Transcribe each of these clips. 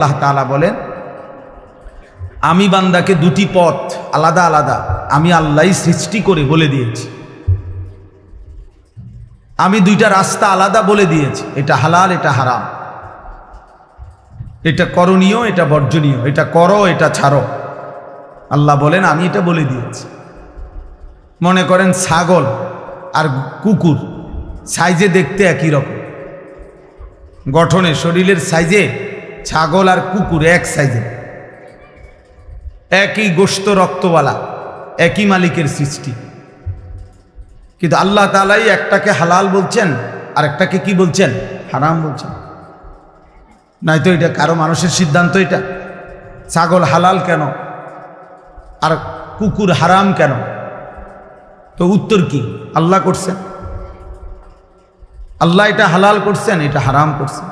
আল্লাহ তাআলা বলেন, আমি বান্দাকে দুটি পথ আলাদা আলাদা আমি আল্লাহই সৃষ্টি করে বলে দিয়েছি। আমি দুইটা রাস্তা আলাদা বলে দিয়েছি, এটা হালাল, এটা হারাম, এটা করণীয়, এটা বর্জনীয়, এটা করো, এটা ছাড়ো। আল্লাহ বলেন আমি এটা বলে দিয়েছি। মনে করেন ছাগল আর কুকুর সাইজে দেখতে একই রকম, গঠনে শরীরের সাইজে ছাগল আর কুকুর এক সাইজে, একই গোশত রক্তওয়ালা, একই মালিকের সৃষ্টি। কিন্তু আল্লাহ তাআলাই একটাকে হালাল বলছেন আর একটাকে কি বলছেন? হারাম বলছেন। নয়তো এটা কারো মানুষের সিদ্ধান্ত। এটা ছাগল হালাল কেন আর কুকুর হারাম কেন? তো উত্তর কি? আল্লাহ করছেন। আল্লাহ এটা হালাল করছেন, এটা হারাম করছেন।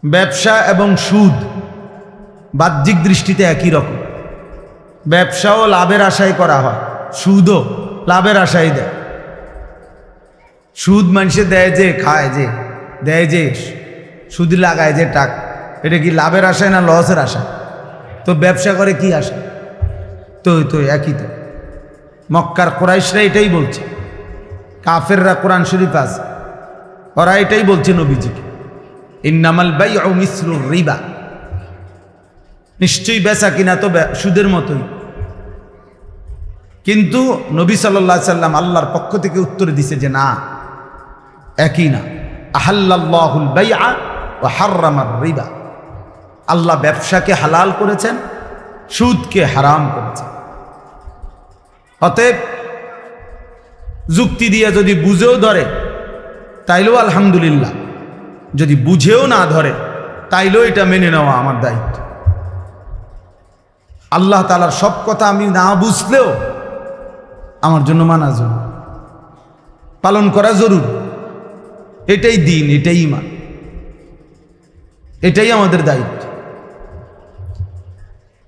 ব্যবসা এবং সুদ বাহ্যিক দৃষ্টিতে একই রকম। ব্যবসাও লাভের আশায় করা হয়, সুদও লাভের আশায় দেয়। সুদ মানুষে দেয় যে, খায় যে, দেয় যে, সুদ লাগায় যে টাকা, এটা কি লাভের আশায় না লসের আশায়? তো ব্যবসা করে কি আশা? তো একই তো। মক্কার কুরাইশরা এটাই বলছে, কাফেররা কোরআন শরীফ আছে, ওরা এটাই বলছে নবীজিকে, ইন্নামাল বাইউ মিসলুর রিবা, নিশ্চয়ই বেচা কিনা তো সুদের মতোই। কিন্তু নবী সাল্লাল্লাহু আলাইহি সাল্লাম আল্লাহর পক্ষ থেকে উত্তর দিছে যে না, একই না। আহাল্লাল্লাহুল বাইআ ওয়া হাররামার রিবা, আল্লাহ ব্যবসাকে হালাল করেছেন, সুদকে হারাম করেছেন। অতএব যুক্তি দিয়ে যদি বুঝেও ধরে তাইলেও আলহামদুলিল্লাহ, যদি বুঝেও না ধরে তাইলেও এটা মেনে নেওয়া আমার দায়িত্ব। আল্লাহ তাআলার সব কথা আমি না বুঝলেও আমার জন্য মানা জরুরি, পালন করা জরুরি। এটাই দিন, এটাই ঈমান, এটাই আমাদের দায়িত্ব।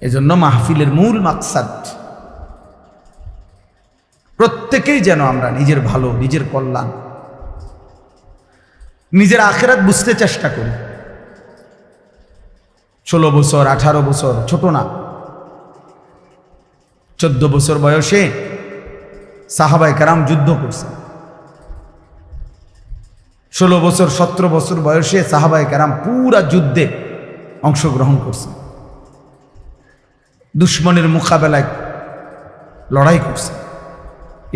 এজন্য মাহফিলের মূল মাকসাদ প্রত্যেকেই যেন আমরা নিজের ভালো, নিজের কল্যাণ, নিজের আখিরাত বুঝতে চেষ্টা করি। 16 বছর 18 বছর ছোট না, 14 বছর বয়সে সাহাবায়ে কেরাম যুদ্ধ করছেন। 16 বছর 17 বছর বয়সে সাহাবায়ে কেরাম পুরা যুদ্ধে অংশগ্রহণ করছেন, দুশ্মনের মোকাবেলায় লড়াই করছেন,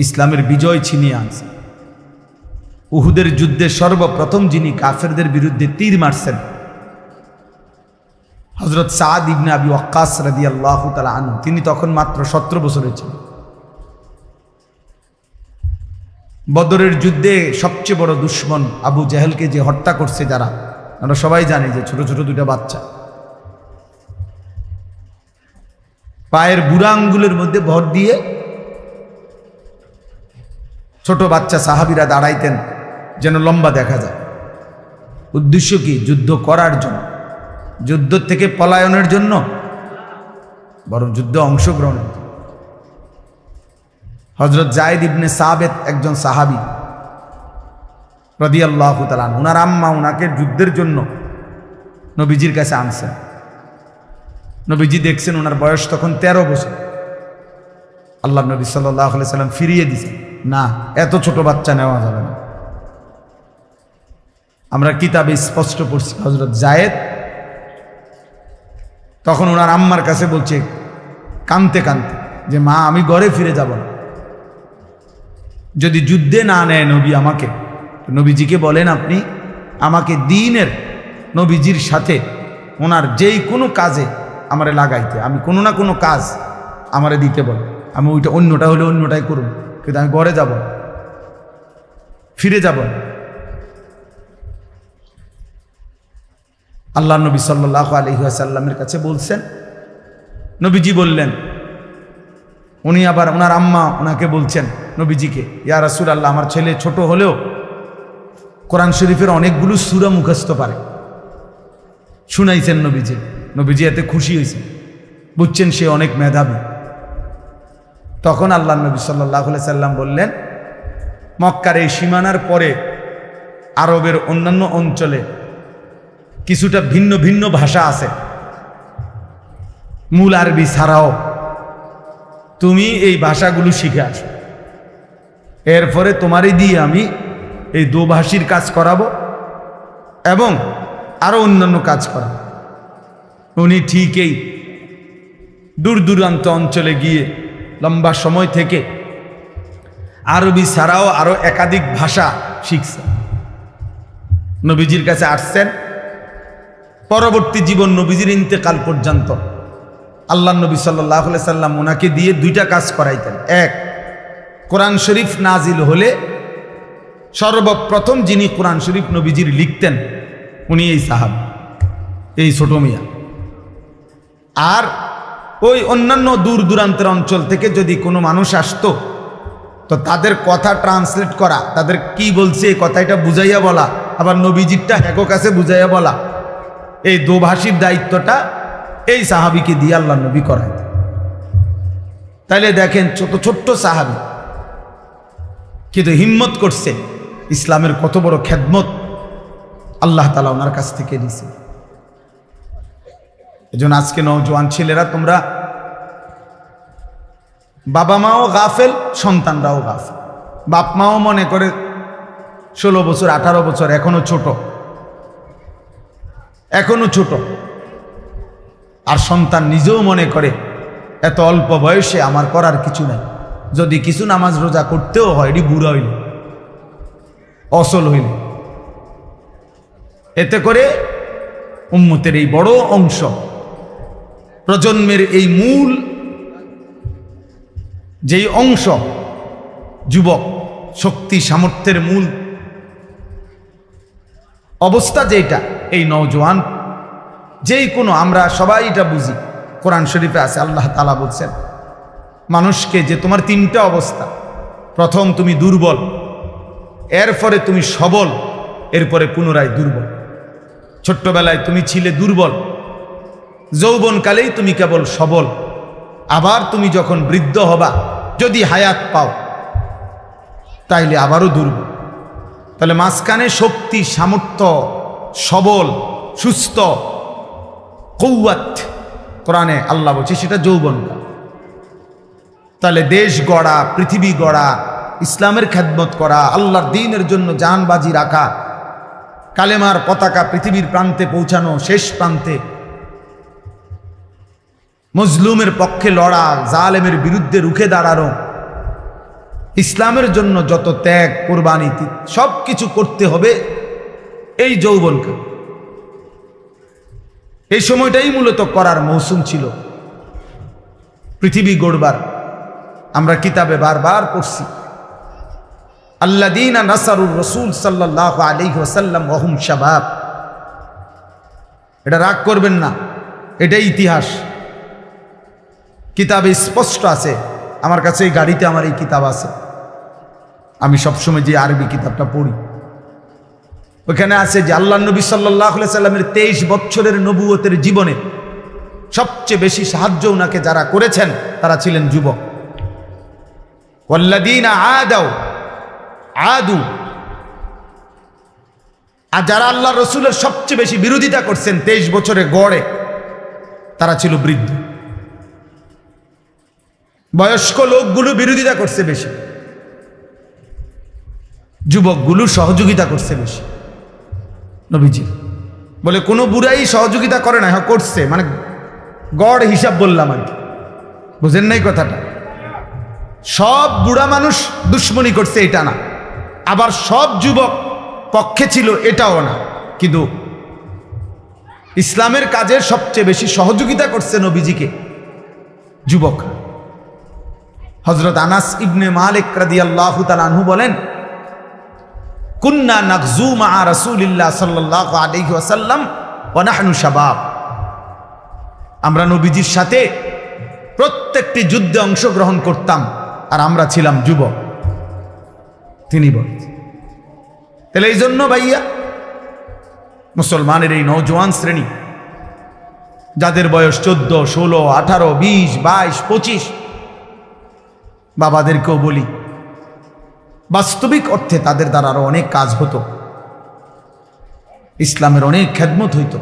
ইসলামের বিজয় ছিনিয়ে আনছেন। উহুদের যুদ্ধে সর্বপ্রথম যিনি কাফেরদের বিরুদ্ধে তীর মারছেন, হযরত সাদ ইবনে আবি ওয়াক্কাস রাদিয়াল্লাহু তাআলা আনহু, তিনি তখন মাত্র 17 বছরের ছিলেন। বদরের যুদ্ধে সবচেয়ে বড় দুশ্মন আবু জাহেলকে যে হত্যা করছে যারা, আমরা সবাই জানি যে ছোট ছোট দুটা বাচ্চা, পায়ের বুড়া আঙ্গুলের মধ্যে ভর দিয়ে ছোট বাচ্চা সাহাবীরা দাঁড়াইতেন যেন লম্বা দেখা যায়। উদ্দেশ্য কি? যুদ্ধ করার জন্য, যুদ্ধ থেকে পলায়নের জন্য, বরং যুদ্ধে অংশগ্রহণের জন্য। হযরত যায়েদ ইবনে সাবিত একজন সাহাবী রাদিয়াল্লাহু তাআলা, উনার আম্মা উনাকে যুদ্ধের জন্য নবীজির কাছে আনছেন। নবীজি দেখছেন ওনার বয়স তখন 13 বছর। আল্লাহ নবী সাল্লাল্লাহু আলাইহি সাল্লাম ফিরিয়ে দিয়েছেন, না, এত ছোট বাচ্চা নেওয়া যাবে না। আমরা কিতাবে স্পষ্ট পড়ছি, হযরত যায়েদ তখন ওনার আম্মার কাছে বলছে কাঁদতে কাঁদতে যে মা, আমি ঘরে ফিরে যাব না, যদি যুদ্ধে না নেয় নবী আমাকে। নবীজিকে বলেন আপনি আমাকে দ্বীনের, নবীজির সাথে ওনার যেই কোনো কাজে আমারে লাগাইতে, আমি কোনো না কোনো কাজ আমারে দিতে বল, আমি ওইটা অন্যটা হলে অন্যটাই করব, কিন্তু আমি ঘরে যাব, ফিরে যাব। আল্লাহ নবী সাল্লাল্লাহু আলাইহি ওয়াসাল্লামের কাছে বলছেন, নবীজি বললেন, উনি আবার ওনার আম্মা ওনাকে বলছেন নবীজিকে, ইয়া রাসূলুল্লাহ, আমার ছেলে ছোট হলেও কোরআন শরীফের অনেকগুলো সূরা মুখস্থ পারে। শুনাইছেন নবীজি, নবীজি এতে খুশি হয়েছেন, বুঝছেন সে অনেক মেধাবী। তখন আল্লাহ নবী সাল্লাল্লাহু আলাইহি সাল্লাম বললেন, মক্কার এই সীমানার পরে আরবের অন্যান্য অঞ্চলে কিছুটা ভিন্ন ভিন্ন ভাষা আছে, মূল আরবি ছাড়াও তুমি এই ভাষাগুলো শিখে আসো, এরপরে তোমারই দিয়ে আমি এই দোভাষীর কাজ করাবো এবং আরো অন্যান্য কাজ করাবো। উনি ঠিকই দূর দূরান্ত অঞ্চলে গিয়ে লম্বা সময় থেকে আরবি ছাড়াও আরো একাধিক ভাষা শিখছেন। নবীজির কাছে আসছেন, পরবর্তী জীবন নবীজির ইন্তেকাল পর্যন্ত আল্লাহ নবী সাল্লাল্লাহু আলাইহি সাল্লাম ওনাকে দিয়ে দুইটা কাজ করাইতেন। এক, কোরআন শরীফ নাজিল হলে সর্বপ্রথম যিনি কোরআন শরীফ নবীজির লিখতেন উনি এই সাহাবী, এই ছোট মিয়া। আর ওই অন্যান্য দূর দূরান্তের অঞ্চল থেকে যদি কোনো মানুষ আসতো তো তাদের কথা ট্রান্সলেট করা, তাদের কি বলছে এই কথাটা বুঝাইয়া বলা, আবার নবীজিরটা হেকো কাছে বুঝাইয়া বলা, এই দোভাষীর দায়িত্বটা এই সাহাবীকে দিয়ে আল্লাহ নবী করায়। তাইলে দেখেন ছোট ছোট্ট সাহাবী কিন্তু হিম্মত করছে, ইসলামের কত বড় খেদমত আল্লাহ তাআলা ওনার কাছ থেকে দিয়েছে। এজন্য আজকে নওজোয়ান ছেলেরা, তোমরা বাবা মাও গাফেল, সন্তানরাও গাফেল। বাপ মাও মনে করে 16 বছর 18 বছর এখনো ছোট, আর সন্তান নিজেও মনে করে এত অল্প বয়সে আমার করার কিছু নাই, যদি কিছু নামাজ রোজা করতেও হয় এটি বুড়া হইল, অসল হইল। এতে করে উম্মতের এই বড় অংশ, প্রজন্মের এই মূল যেই অংশ যুবক শক্তি সামর্থ্যের মূল অবস্থা যেটা, এই নওজোয়ান যেই কোনো, আমরা সবাই এটা বুঝি, কোরআন শরীফে আছে আল্লাহ তাআলা বলছেন মানুষকে যে তোমার তিনটা অবস্থা, প্রথম তুমি দুর্বল, এরপরে তুমি সবল, এরপরে পুনরায় দুর্বল। ছোট্টবেলায় তুমি ছিলে দুর্বল, যৌবনকালেই তুমি কেবল সবল, আবার তুমি যখন বৃদ্ধ হবা যদি হায়াত পাও তাইলে আবারও দুর্বল। তাহলে মাঝখানে শক্তি সামর্থ্য, সবল সুস্থ কওয়াত কোরআনে আল্লাহ বলছে সেটা যৌবনকাল। তাহলে দেশ গড়া, পৃথিবী গড়া, ইসলামের খেদমত করা, আল্লাহর দ্বীনের জন্য জান বাজি রাখা, কালেমার পতাকা পৃথিবীর প্রান্তে পৌঁছানো, শেষ প্রান্তে মজলুমের পক্ষে লড়া, জালেমের বিরুদ্ধে রুখে দাঁড়ানো, ইসলামের জন্য যত ত্যাগ কোরবানি সব কিছু করতে হবে এই যৌবনকাল। এই সময়টাই মূলত করার মৌসুম ছিল পৃথিবী গড়বার। আমরা কিতাবে বারবার পড়ছি আল্লাযীনা নাসারুর রাসূল সাল্লাল্লাহু আলাইহি ওয়াসাল্লাম ওয়া হুম শাবাব। এটা রাগ করবেন না, এটাই ইতিহাস, কিতাবে স্পষ্ট আছে। আমার কাছে এই গাড়িতে আমার এই কিতাব আছে, আমি সবসময় যে আরবি কিতাবটা পড়ি ওখানে আছে যে আল্লাহ নবী সাল্লাল্লাহু আলাইহি সাল্লামের 23 বছরের নবুয়তের জীবনে সবচেয়ে বেশি সাহায্য ওনাকে যারা করেছেন তারা ছিলেন যুবক। ওয়াল্লাযীনা আদু, আর যারা আল্লাহ রসুলের সবচেয়ে বেশি বিরোধিতা করছেন 23 বছরে গড়ে, তারা ছিল বৃদ্ধ। বয়স্ক লোকগুলো বিরোধিতা করছে বেশি, যুবকগুলো সহযোগিতা করছে বেশি নবীজি। বলে কোনো বুড়াই সহযোগিতা করে না, হ্যাঁ করছে, মানে গড় হিসাব বললাম আর কি, বুঝেন নাই কথাটা। সব বুড়া মানুষ দুশ্মনী করছে এটা না, আবার সব যুবক পক্ষে ছিল এটাও না, কিন্তু ইসলামের কাজে সবচেয়ে বেশি সহযোগিতা করছে নবীজিকে যুবক। হযরত আনাস ইবনে মালিক রাদিয়াল্লাহু তাআলা আনহু বলেন, কুন্না নাগজু মা রাসূলিল্লাহ সাল্লাল্লাহু আলাইহি ওয়াসাল্লাম ওয়া নাহনু শাবাব। আমরা নবীজির সাথে প্রত্যেকটি যুদ্ধে অংশগ্রহণ করতাম আর আমরা ছিলাম যুবক। তিনি বলেন, তাহলে এই জন্য ভাইয়া মুসলমানের এই নওজোয়ান শ্রেণী যাদের বয়স 14, 16, 18, 20, 22, 25, বাবাদেরকেও বলি বাস্তবিক অর্থে তাদের দ্বারা আরো অনেক কাজ হতো। ইসলামের অনেক খেদমত হইত,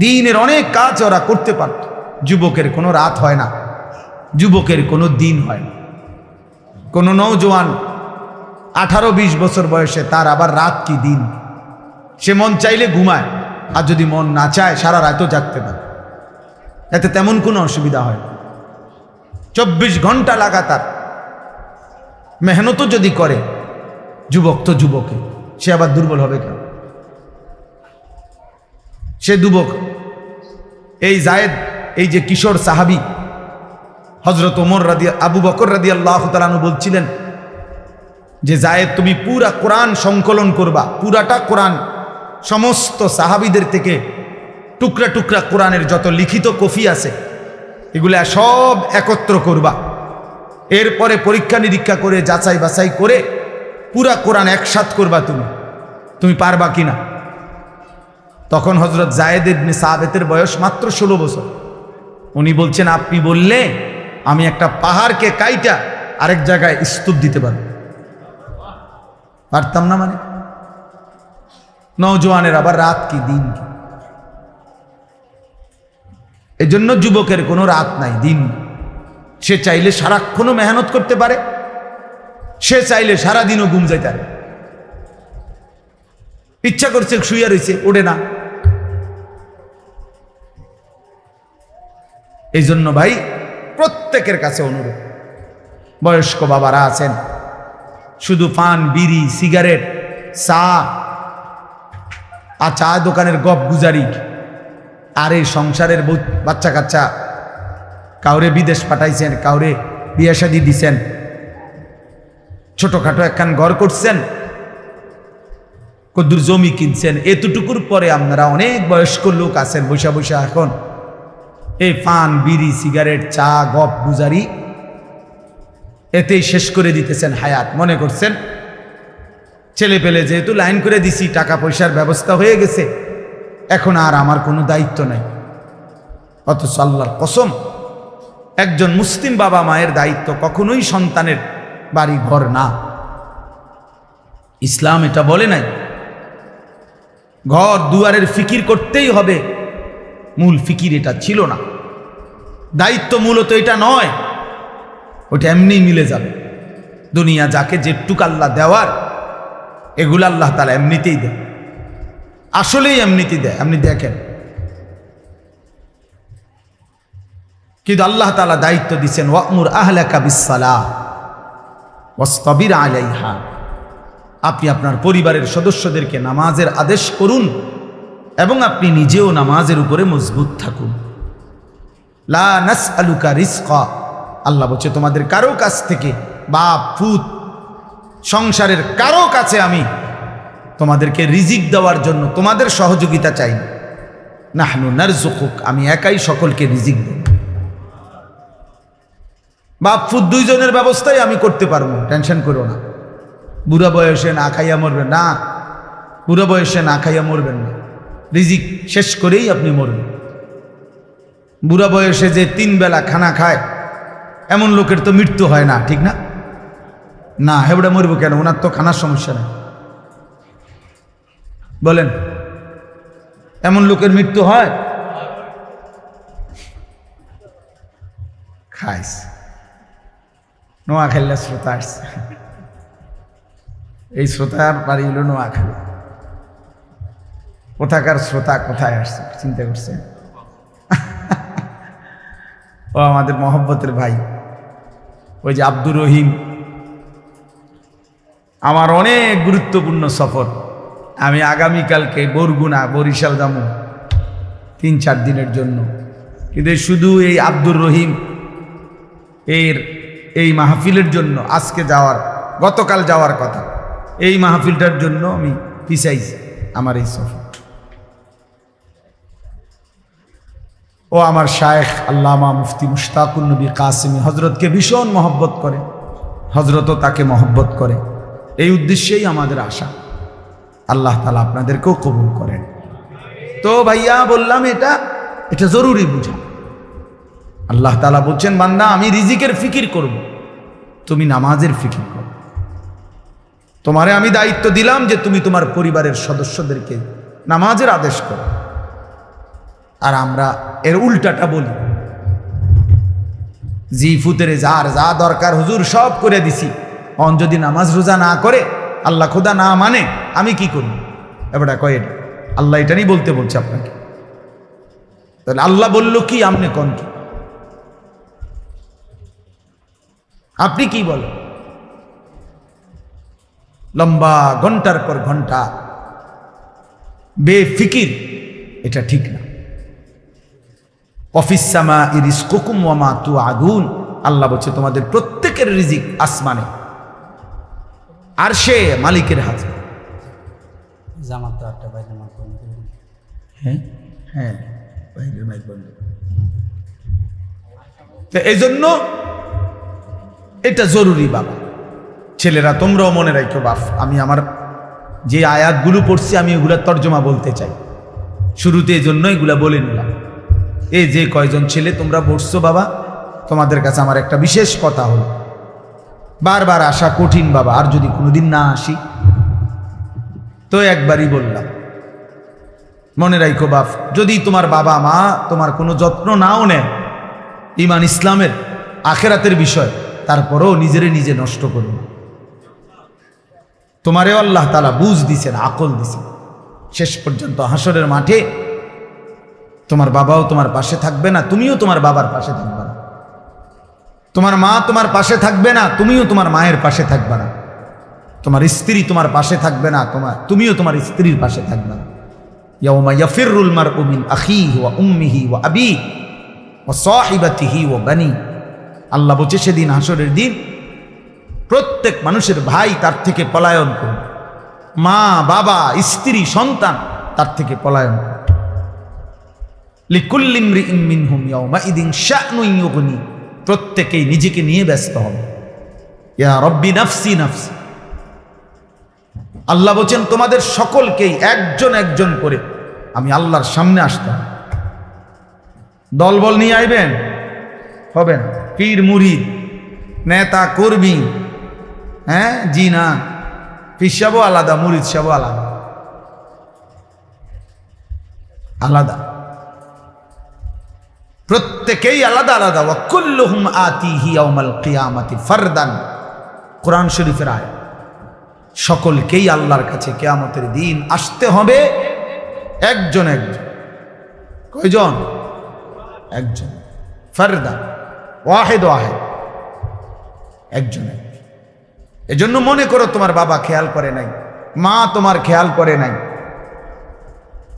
দ্বীনের অনেক কাজ ওরা করতে পারত। যুবকের কোনো রাত হয় না, যুবকের কোনো দিন হয় না। কোনো নওজোয়ান 18-20 বছর বয়সে তার আবার রাত কি দিন? সে মন চাইলে ঘুমায়, আর যদি মন না চায় সারা রাতও জাগতে পারে। এতে তেমন কোনো অসুবিধা হয় না। 24 ঘন্টা লাগাতার মেহনতও যদি করে যুবক, তো যুবকে সে আবার দুর্বল হবে কেন? সে যুবক। এই জায়েদ, এই যে কিশোর সাহাবী হযরত ওমর আবু বকর রাদিয়াল্লাহু তাআলা আনহু বলছিলেন যে জায়েদ, তুমি পুরা কোরআন সংকলন করবা, পুরাটা কোরআন, সমস্ত সাহাবীদের থেকে টুকরা টুকরা কোরআনের যত লিখিত কপি আছে এগুলা সব একত্র করবা। এরপরে পরীক্ষা নিরীক্ষা করে যাচাই বাছাই করে পুরা কোরআন একসাথ করবা। তুমি পারবা কিনা? তখন হযরত জায়েদ ইবনে সাবিতের বয়স মাত্র 16 বছর। উনি বলছেন, আপনি বললে আমি একটা পাহাড়কে কাইটা আরেক জায়গায় স্তূপ দিতে পারব। পারতাম না মানে? নওজোয়ানের আবার রাত কি দিন কি? এজন্য যুবকের কোনো রাত নাই, দিন। সে চাইলে সারাক্ষণও মেহনত করতে পারে, সে চাইলে সারাদিনও ঘুম যাইতে পারে। ইচ্ছা করছে শুয়ে রয়েছে, ওঠে না। এই জন্য ভাই প্রত্যেকের কাছে অনুরোধ, বয়স্ক বাবারা আছেন, শুধু পান, বিড়ি, সিগারেট, চা আর চা দোকানের গপ গুজারি, আর এই সংসারের বাচ্চা কাচ্চা, কাউরে বিদেশ পাঠাইছেন, কাউরে বিয়ে শাদী দিছেন, ছোটখাটো একখান ঘর করছেন, কদ্দুর জমি কিনছেন, এতটুকুর পরে আপনারা অনেক বয়স্ক লোক আছেন বৈশা বৈশা এখন এই পান, বিড়ি, সিগারেট, চা, গপ গুজারি এতেই শেষ করে দিতেছেন হায়াত। মনে করছেন ছেলে পেলে যেহেতু লাইন করে দিছি, টাকা পয়সার ব্যবস্থা হয়ে গেছে, এখন আর আমার কোনো দায়িত্ব নাই। অথচ আল্লাহর কসম, একজন মুসলিম বাবা মায়ের দায়িত্ব কখনোই সন্তানের বাড়ি ঘর না। ইসলাম এটা বলে নাই ঘর দুয়ারের ফিকির করতেই হবে, মূল ফিকির এটা ছিল না। দায়িত্ব মূলত এটা নয়, ওটা এমনি মিলে যাবে। দুনিয়া যাকে যেটুক আল্লাহ দেওয়ার, এগুলো আল্লাহ তাআলা এমনিতেই দেয়, আসলেই এমনিতেই দেয়। আপনি দেখেন, কিন্তু আল্লাহ তাআলা দায়িত্ব দিচ্ছেন, ওয়ামুর আহলাকা বিসসালাহ ওয়াসতাবির আলাইহা। আপনি আপনার পরিবারের সদস্যদেরকে নামাজের আদেশ করুন এবং আপনি নিজেও নামাজের উপরে মজবুত থাকুন। লা নাসআলুকা রিজকা, আল্লাহ বলছে তোমাদের কারো কাছ থেকে, বাপ ফুত সংসারের কারো কাছে আমি তোমাদেরকে রিজিক দেওয়ার জন্য তোমাদের সহযোগিতা চাই না। নাহনু নারযুকুক, আমি একাই সকলকে রিজিক দেব। বাপ ফুত দুইজনের ব্যবস্থাই আমি করতে পারবো, টেনশন করো না। বুড়া বয়সে না খাইয়া মরবেন না, বুড়া বয়সে না খাইয়া মরবেন না, রিজিক শেষ করেই আপনি মরবেন। বুড়া বয়সে যে 3 বেলা খানা খায় এমন লোকের তো মৃত্যু হয় না, ঠিক না? না, হেবড়া মরবো কেন? ওনার তো খানার সমস্যা নেই। বলেন, এমন লোকের মৃত্যু হয়? খাইস নোয়াখালী শ্রোতা আসছে, এই শ্রোতার বাড়ি হলো নোয়াখালী। কোথাকার শ্রোতা কোথায় আসছে চিন্তা করছে? ও আমাদের মহব্বতের ভাই, ওই যে আব্দুর রহিম। আমার অনেক গুরুত্বপূর্ণ সফর, আমি আগামীকালকে বরগুনা বরিশাল যাবো 3-4 দিনের জন্য। কিন্তু শুধু এই আব্দুর রহিম এই মাহফিলের জন্য আজকে যাওয়ার, গতকাল যাওয়ার কথা, এই মাহফিলটার জন্য আমি পিছাইছি আমার এই সফর। ও আমার শায়েখ আল্লামা মুফতি মুশতাকুন নবী কাসেমি হজরতকে ভীষণ মহব্বত করে, হজরতও তাকে মহব্বত করে। এই উদ্দেশ্যেই আমাদের আশা। আল্লাহ তাআলা আপনাদেরকেও কবুল করেন। তো ভাইয়া বললাম, এটা জরুরি বুঝা। আল্লাহ তাআলা বলছেন, বান্দা আমি রিজিকের ফিকির করব, তুমি নামাজের ফিকির করো। তোমারে আমি দায়িত্ব দিলাম যে তুমি তোমার পরিবারের সদস্যদেরকে নামাজের আদেশ করে, আর আমরা এর উল্টাটা বলি, জি ফুতেরে যার যা দরকার হুজুর সব করে দিছি, অন যদি নামাজ রোজা না করে, আল্লাহ খোদা না মানে, আমি কি করব? এবারটা কয় এটা আল্লাহ এটা নিয়ে বলতে বলছে আপনাকে। তাহলে আল্লাহ বলল কি, আপনি কোন কি? আপনি কি বলেন? লম্বা ঘন্টার পর ঘন্টা বেফিকির, এটা ঠিক না। অফিস সামা ইরিজকুকুম ওয়া মা তুআদুন, আল্লাহ বলছে তোমাদের প্রত্যেকের রিজিক আসমানে, আর সে মালিকের হাতে। জামাত তো একটা বাইরে মাত বন্ধ করে দিন। হ্যাঁ হ্যাঁ, বাইরের মাইক বন্ধ। তো এই জন্য এটা জরুরি বাবা। ছেলেরা তোমরাও মনে রাখো বাপ, আমি আমার যে আয়াতগুলো পড়ছি আমি এগুলা তর্জমা বলতে চাই, শুরুতে এই জন্য এগুলা বলে নিলাম। এই যে কয়জন ছেলে তোমরা পড়ছো বাবা, তোমাদের কাছে আমার একটা বিশেষ কথা হলো, বারবার আসা কঠিন বাবা, আর যদি কোনোদিন না আসি তো একবারই বললাম, মনে রাখো বাপ, যদি তোমার বাবা মা তোমার কোনো যত্ন নাও নেয় ঈমান ইসলামের আখেরাতের বিষয়, তারপরেও নিজেরে নিজে নষ্ট করো না। তোমারেও আল্লাহ তাআলা বুঝ দিছেন, আকল দিছেন, শেষ পর্যন্ত হাসরের মাঠে তোমার বাবাও তোমার পাশে থাকবে না, তুমিও তোমার বাবার পাশে থাকবে না। তোমার মা তোমার পাশে থাকবে না, তুমিও তোমার মায়ের পাশে থাকবে না। তোমার স্ত্রী তোমার পাশে থাকবে না, তুমিও তোমার স্ত্রীর পাশে থাকবে না। ইয়াউমা ইয়াফিরুল মারউ মিন আখিহি ওয়া উম্মিহি ওয়া আবিহি ওয়া সাহিবাতিহি ওয়া বানি। আল্লাহ বলছে সেদিন হাসরের দিন প্রত্যেক মানুষের ভাই তার থেকে পলায়ন করবে, মা বাবা স্ত্রী সন্তান তার থেকে পলায়ন করবে। লিকুল্লি ইমরিইন মিনহুম ইয়াউমাইদিন শা'নুন ইউগনি, প্রত্যেকেই নিজেকে নিয়ে ব্যস্ত হবে। ইয়া রব্বি নাফসি নাফসি, আল্লাহ বলছেন তোমাদের সকলকেই একজন একজন করে আমি আল্লাহর সামনে আসতে হবে। দলবল নিয়ে আইবেন হবে না, পীর মুরিদ নেতা কর্মী, হ্যাঁ জি না, পীর সাহেবও আলাদা, মুরিদ সাহেবও আলাদা আলাদা, প্রত্যেকেই আলাদা আলাদা। ওয়া কুল্লুহুম আতিহি ইয়াউমাল কিয়ামাতি ফারদান, কোরআন শরীফের আয়াত। সকলকেই আল্লাহর কাছে কিয়ামতের দিন আসতে হবে একজন একজন। কয়জন? একজন, ফারদান, ওয়াহিদ ওয়াহিদ, একজন একজন। এজন্য মনে করো তোমার বাবা খেয়াল করে নাই, মা তোমার খেয়াল করে নাই,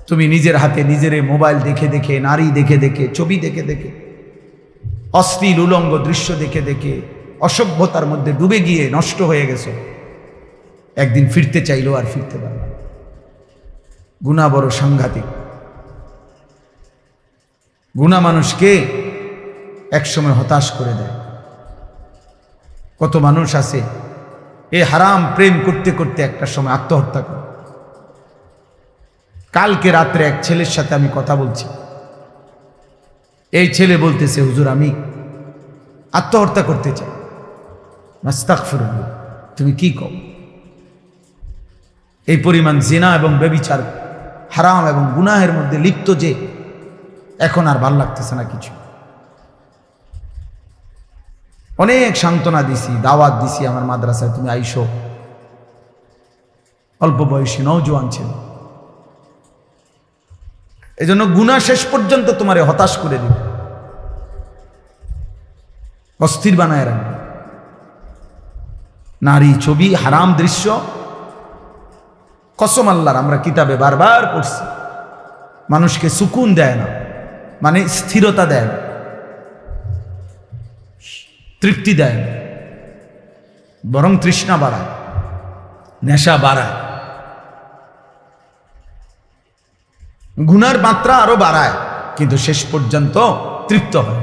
তুমি নিজের হাতে নিজের মোবাইল দেখে দেখে, নারী দেখে দেখে, ছবি দেখে দেখে, অশ্লীল উলঙ্গ দৃশ্য দেখে দেখে অসভ্যতার মধ্যে ডুবে গিয়ে নষ্ট হয়ে গেছে। একদিন ফিরতে চাইলো আর ফিরতে পারল না। গুনাহ বড় সাংঘাতিক। গুনাহ মানুষকে একসময় হতাশ করে দেয়। কত মানুষ আছে এ হারাম প্রেম করতে করতে একটা সময় আত্মহত্যা করে। কালকে রাত্রে এক ছেলের সাথে আমি কথা বলছি, এই ছেলে বলতেছে হুজুর আমি আত্মহত্যা করতে চাই। আস্তাগফিরুল্লাহ, তুমি কি কও? এই পরিমাণ জিনা এবং ব্যভিচার, হারাম এবং গুনাহের মধ্যে লিপ্ত যে এখন আর ভাল লাগতেছে না কিছু। অনেক সান্ত্বনা দিছি, দাওয়াত দিছি আমার মাদ্রাসায়, তুমি আইসো। অল্প বয়সী নওজোয়ান ছিল। এই জন্য গুনাহ শেষ পর্যন্ত তোমারে হতাশ করে দিবে, অস্থির বানায় রাখবে। নারী, ছবি, হারাম দৃশ্য, কসম আল্লাহর, আমরা কিতাবে বারবার পড়ছি, মানুষকে সুকুন দেয় না, মানে স্থিরতা দেয় না, তৃপ্তি দেয় না, বরং তৃষ্ণা বাড়ায়, নেশা বাড়ায়, গুনার মাত্রা আরো বাড়ায়, কিন্তু শেষ পর্যন্ত তৃপ্ত হয়।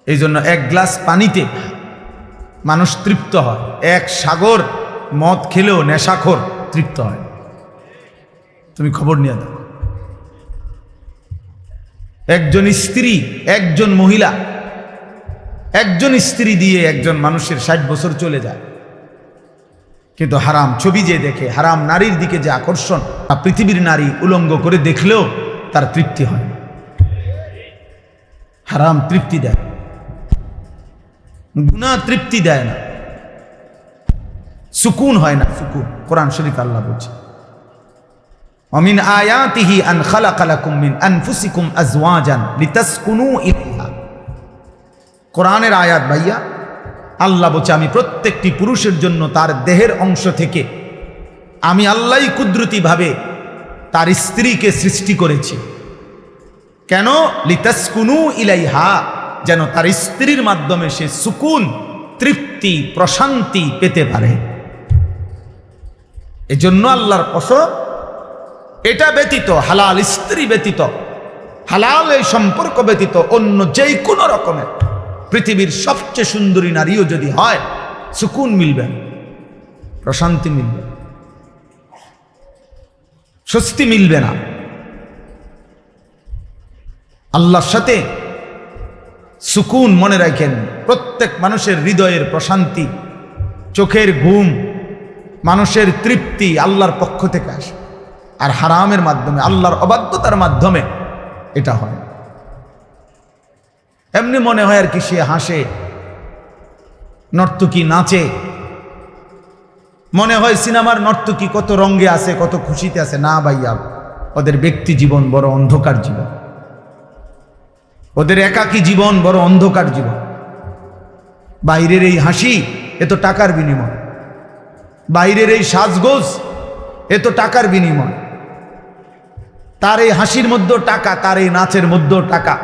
এই জন্য এক গ্লাস পানিতে মানুষ তৃপ্ত হয়, এক সাগর মদ খেলেও নেশাখোর তৃপ্ত হয়। তুমি খবর নিয়ে দাও, একজন স্ত্রী, একজন মহিলা, একজন স্ত্রী দিয়ে একজন মানুষের 60 বছর চলে যায়। কিন্তু হারাম ছবি যে দেখে, হারাম নারীর দিকে যে আকর্ষণ, পৃথিবীর নারী উলঙ্গ করে দেখলেও তার তৃপ্তি হয় না। হারাম তৃপ্তি দেয়, গুনাহ তৃপ্তি দেয় না, সুকুন হয় না, সুকুন। কোরআন শরীফ আল্লাহ বলছে, ওমিন আয়াতিহি আন খালাকা লাকুম মিন আনফুসিকুম আজওয়াজান লিতাসকুনু ইলাইহা। কোরআনের আয়াত ভাইয়া, আল্লাহ বলছে আমি প্রত্যেকটি পুরুষের জন্য তার দেহের অংশ থেকে আমি আল্লাহই কুদরতিভাবে তার স্ত্রীকে সৃষ্টি করেছি। কেন? লিতাসকুনু ইলাইহা, যেন তার স্ত্রীর মাধ্যমে সে সুকুন, তৃপ্তি, প্রশান্তি পেতে পারে। এজন্য আল্লাহর কসম, এটা ব্যতীত, হালাল স্ত্রী ব্যতীত, হালাল এই সম্পর্ক ব্যতীত অন্য যেই কোনো রকমের পৃথিবীর সবচেয়ে সুন্দরী নারীও যদি হয়, সুকুন মিলবে না, প্রশান্তি মিলবে, স্বস্তি মিলবে না। আল্লাহর সাথে সুকুন, মনে রাখেন, প্রত্যেক মানুষের হৃদয়ের প্রশান্তি, চোখের ঘুম, মানুষের তৃপ্তি আল্লাহর পক্ষ থেকে আসে। আর হারামের মাধ্যমে, আল্লাহর অবাধ্যতার মাধ্যমে এটা হয়। এমনি মনে হয় আর কি সে হাসে, নর্তকী নাচে, মনে হয় সিনেমার নর্তকী কত রঙ্গে আছে, কত খুশিতে আছে। না ভাইয়া, ওদের ব্যক্তি জীবন বড় অন্ধকার জীবন, ওদের একাকী জীবন বড় অন্ধকার জীবন। বাইরের এই হাসি, এ তো টাকার বিনিময়। বাইরের এই সাজগোজ, এ তো টাকার বিনিময়। তার এই হাসির মধ্যেও টাকা, তার এই নাচের মধ্যেও টাকা,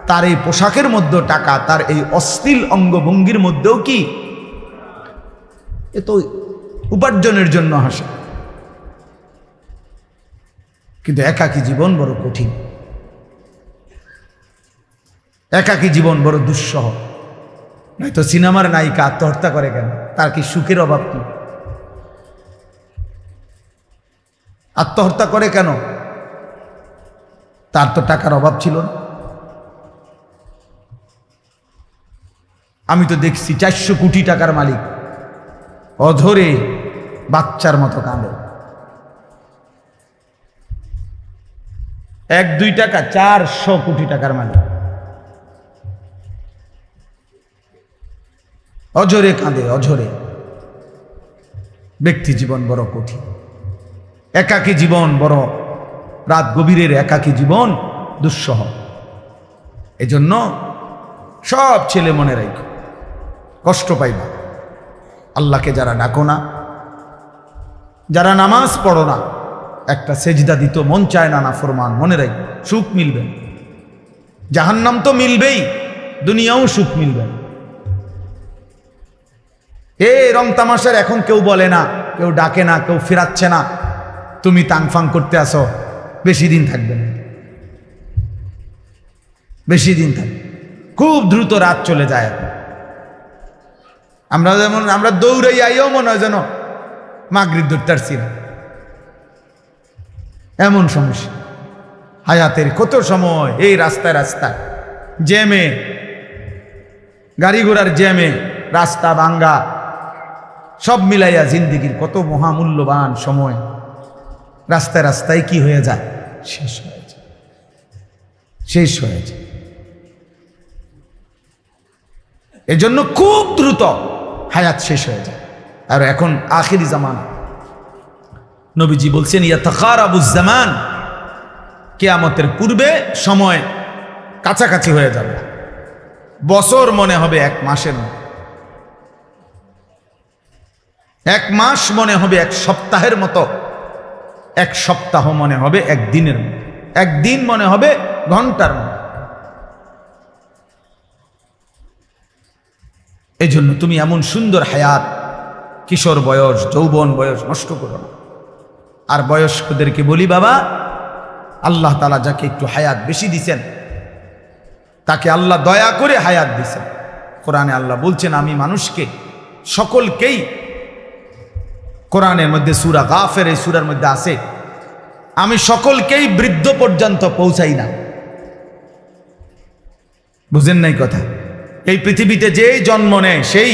তার এই পোশাকের মধ্যেও টাকা, তার এই অশ্লীল অঙ্গভঙ্গির মধ্যেও কি, এ তো উপার্জনের জন্য হাসে। কিন্তু একাকী জীবন বড় কঠিন, একাকী জীবন বড় দুঃসহ। নয়তো সিনেমার নায়িকা আত্মহত্যা করে কেন? তার কি সুখের অভাব কি? আত্মহত্যা করে কেন? তার তো টাকার অভাব ছিল না। আমি তো দেখছি 400 কোটি টাকার মালিক অধরে বাচ্চার মতো কাঁদে। 1-2 টাকা, 400 কোটি টাকার মালিক অঝরে কাঁদে, অঝরে। ব্যক্তি জীবন বড় কঠিন, একাকী জীবন বড়, রাত গভীরের একাকী জীবন দুঃসহ। এজন্য সব ছেলে মনে রাখো, কষ্ট পাইবা। আল্লাহকে যারা ডাকো না, যারা নামাজ পড়ো না, একটা সেজদা দিত মন চায় না, নাফরমান, মনে রাখো সুখ মিলবে। জাহান্নাম তো মিলবেই, দুনিয়াও সুখ মিলবে। রং তামাশার এখন কেউ বলে না, কেউ ডাকে না, কেউ ফেরাচ্ছে না। তুমি তাংফাং করতে আসো, বেশি দিন থাকবে না, বেশি দিন থাকবে, খুব দ্রুত রাত চলে যায়। আমরা যেমন আমরা দৌড়াই আইও মনে হয় যেন মাগরিব ধরতে পারছি না, এমন সমস্যা। হায়াতের কত সময় এই রাস্তায় রাস্তায় জ্যামে, গাড়ি ঘোড়ার জ্যামে, রাস্তা ভাঙ্গা, সব মিলাইয়া জিন্দিগির কত মহামূল্যবান সময় রাস্তায় রাস্তায় কি হয়ে যায়, শেষ হয়ে যায়, শেষ হয়ে যায়। এজন্য খুব দ্রুত হায়াত শেষ হয়ে যায়। আর এখন আখিরি জামানা, নবীজি বলছেন ইয়াতাকারাবুজ জামান, কিয়ামতের পূর্বে সময় কাছাকাছি হয়ে যাবে। বছর মনে হবে 1 মাসের মতো, 1 মাস মনে হবে 1 সপ্তাহের মতো, 1 সপ্তাহ মনে হবে 1 দিনের মতো, 1 দিন মনে হবে ঘন্টার মতো। এই জন্য তুমি এমন সুন্দর হায়াত, কিশোর বয়স, যৌবন বয়স নষ্ট করো না। আর বয়স্কদেরকে বলি, বাবা, আল্লাহ তাআলা যাকে একটু হায়াত বেশি দিছেন, তাকে আল্লাহ দয়া করে হায়াত দিছেন। কোরআনে আল্লাহ বলছেন, আমি মানুষকে সকলকেই, কোরআনের মধ্যে সূরা গাফির, এই সূরার মধ্যে আছে, আমি সকলকেই বৃদ্ধ পর্যন্ত পৌঁছাই না। বুঝেন নাই কথা? এই পৃথিবীতে যেই জন্ম নেয় সেই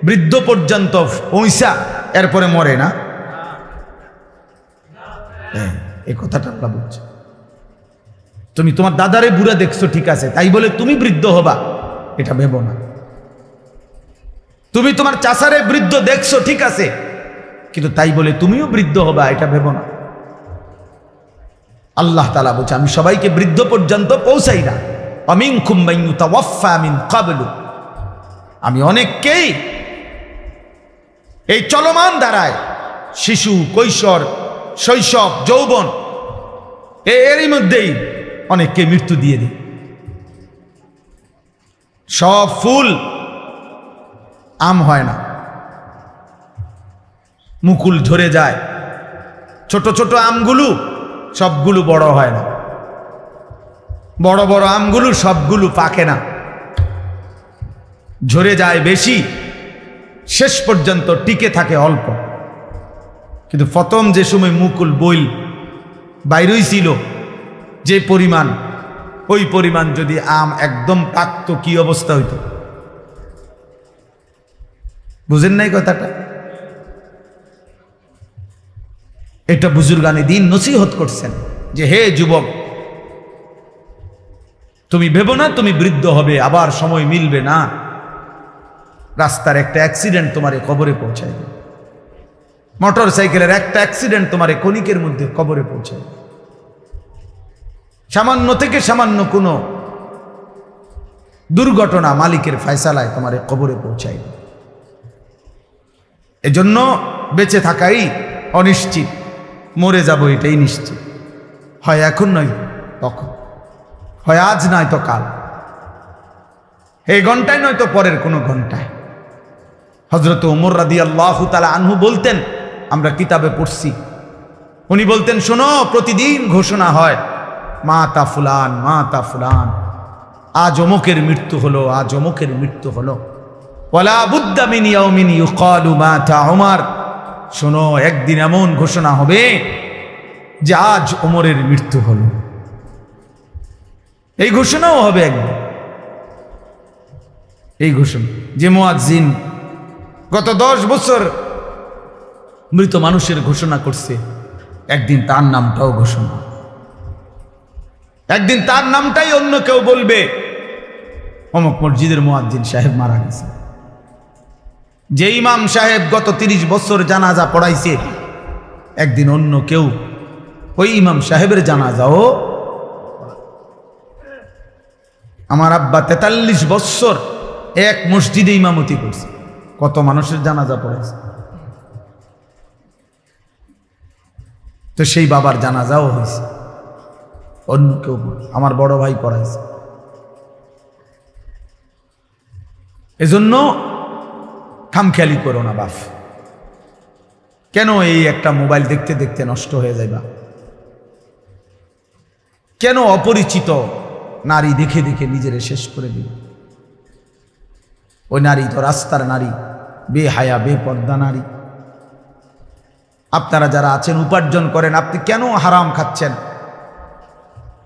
বৃদ্ধ পর্যন্ত পৌঁছা এরপরে মরে না? হ্যাঁ, এই কথাটা আল্লাহ বলছে। তুমি তোমার দাদারে বুড়া দেখছো ঠিক আছে, তাই বলে তুমি বৃদ্ধ হবা এটা ভেবো না। তুমি তোমার চাচারে বৃদ্ধ দেখছো ঠিক আছে, কিন্তু তাই বলে তুমিও বৃদ্ধ হবা এটা ভেবো না। আল্লাহ তাআলা বলছে আমি সবাইকে বৃদ্ধ পর্যন্ত পৌঁছাই না। আমিনকুম মান ইউতাওয়াফা মিন ক্বাবলু, আমি অনেককেই এই চলমান ধারায় শিশু, কৈশোর, শৈশব, যৌবন এরই মধ্যেই অনেককে মৃত্যু দিয়ে দিই। সব ফুল আম হয় না, মুকুল ঝরে যায়। ছোট ছোট আমগুলো সবগুলো বড় হয় না, বড় বড় আমগুলো সবগুলো পাকে না, ঝরে যায় বেশি, শেষ পর্যন্ত টিকে থাকে অল্প। কিন্তু প্রথম যে সময় মুকুল বইল বাইরই ছিল যে পরিমাণ, ওই পরিমাণ যদি আম একদম পাকতো কি অবস্থা হইতো? বুঝেন নাই কথাটা? এটা বুজুর্গানে দিন নসিহত করছেন যে হে যুবক, তুমি ভেবো না তুমি বৃদ্ধ হবে আবার সময় মিলবে না। রাস্তার একটা অ্যাক্সিডেন্ট তোমারে কবরে পৌঁছায়, মোটর সাইকেলের একটা অ্যাক্সিডেন্ট তোমারে ক্ষণিকের মধ্যে কবরে পৌঁছায়। সামান্য থেকে সামান্য কোনো দুর্ঘটনা মালিকের ফয়সালায় তোমারে কবরে পৌঁছায়। এজন্য বেঁচে থাকাই অনিশ্চিত, মরে যাব এটাই নিশ্চিত। হয় এখন নয় তখন, হয় আজ নয় তো কাল, এই ঘন্টায় নয় তো পরের কোনো ঘন্টায়। হযরত ওমর রাদিয়াল্লাহু তাআলা আনহু বলতেন, আমরা কিতাবে পড়ছি, উনি বলতেন শোনো, প্রতিদিন ঘোষণা হয় মাতা ফুলান, মাতা ফুলান, আজ অমুকের মৃত্যু হলো, আজ অমুকের মৃত্যু হলো। ওয়ালা বুদ্দা মিন ইয়াউমিন ইউকালু মাতা ওমর, শোনো একদিন এমন ঘোষণা হবে যে আজ ওমরের মৃত্যু হলো। এই ঘোষণাও হবে একদিন। এই ঘোষণা যে মুয়াজ্জিন গত 10 বছর মৃত মানুষের ঘোষণা করছে, একদিন তার নামটাও ঘোষণা, একদিন তার নামটাই অন্য কেউ বলবে অমুক মসজিদের মুয়াজ্জিন সাহেব মারা গেছে। যে ইমাম সাহেব গত 30 বছর জানাজা পড়াইছে, একদিন অন্য কেউ ওই ইমাম সাহেবের জানাজাও। আমার আব্বা 43 বছর এক মসজিদে ইমামতি করছে, কত মানুষের জানাজা পড়াইছে। তো সেই বাবার জানাজাও হয়েছে, অন্য কেউ, আমার বড় ভাই পড়াইছে। এজন্য খামখেয়ালি করো না বাপ। কেন এই একটা মোবাইল দেখতে দেখতে নষ্ট হয়ে যাইবা? কেন অপরিচিত নারী দেখে দেখে নিজের শেষ করে দিবে? ওই নারী তো রাস্তার নারী, বেহায়া বেপর্দা নারী। আপনারা যারা আছেন উপার্জন করেন, আপনি কেন হারাম খাচ্ছেন?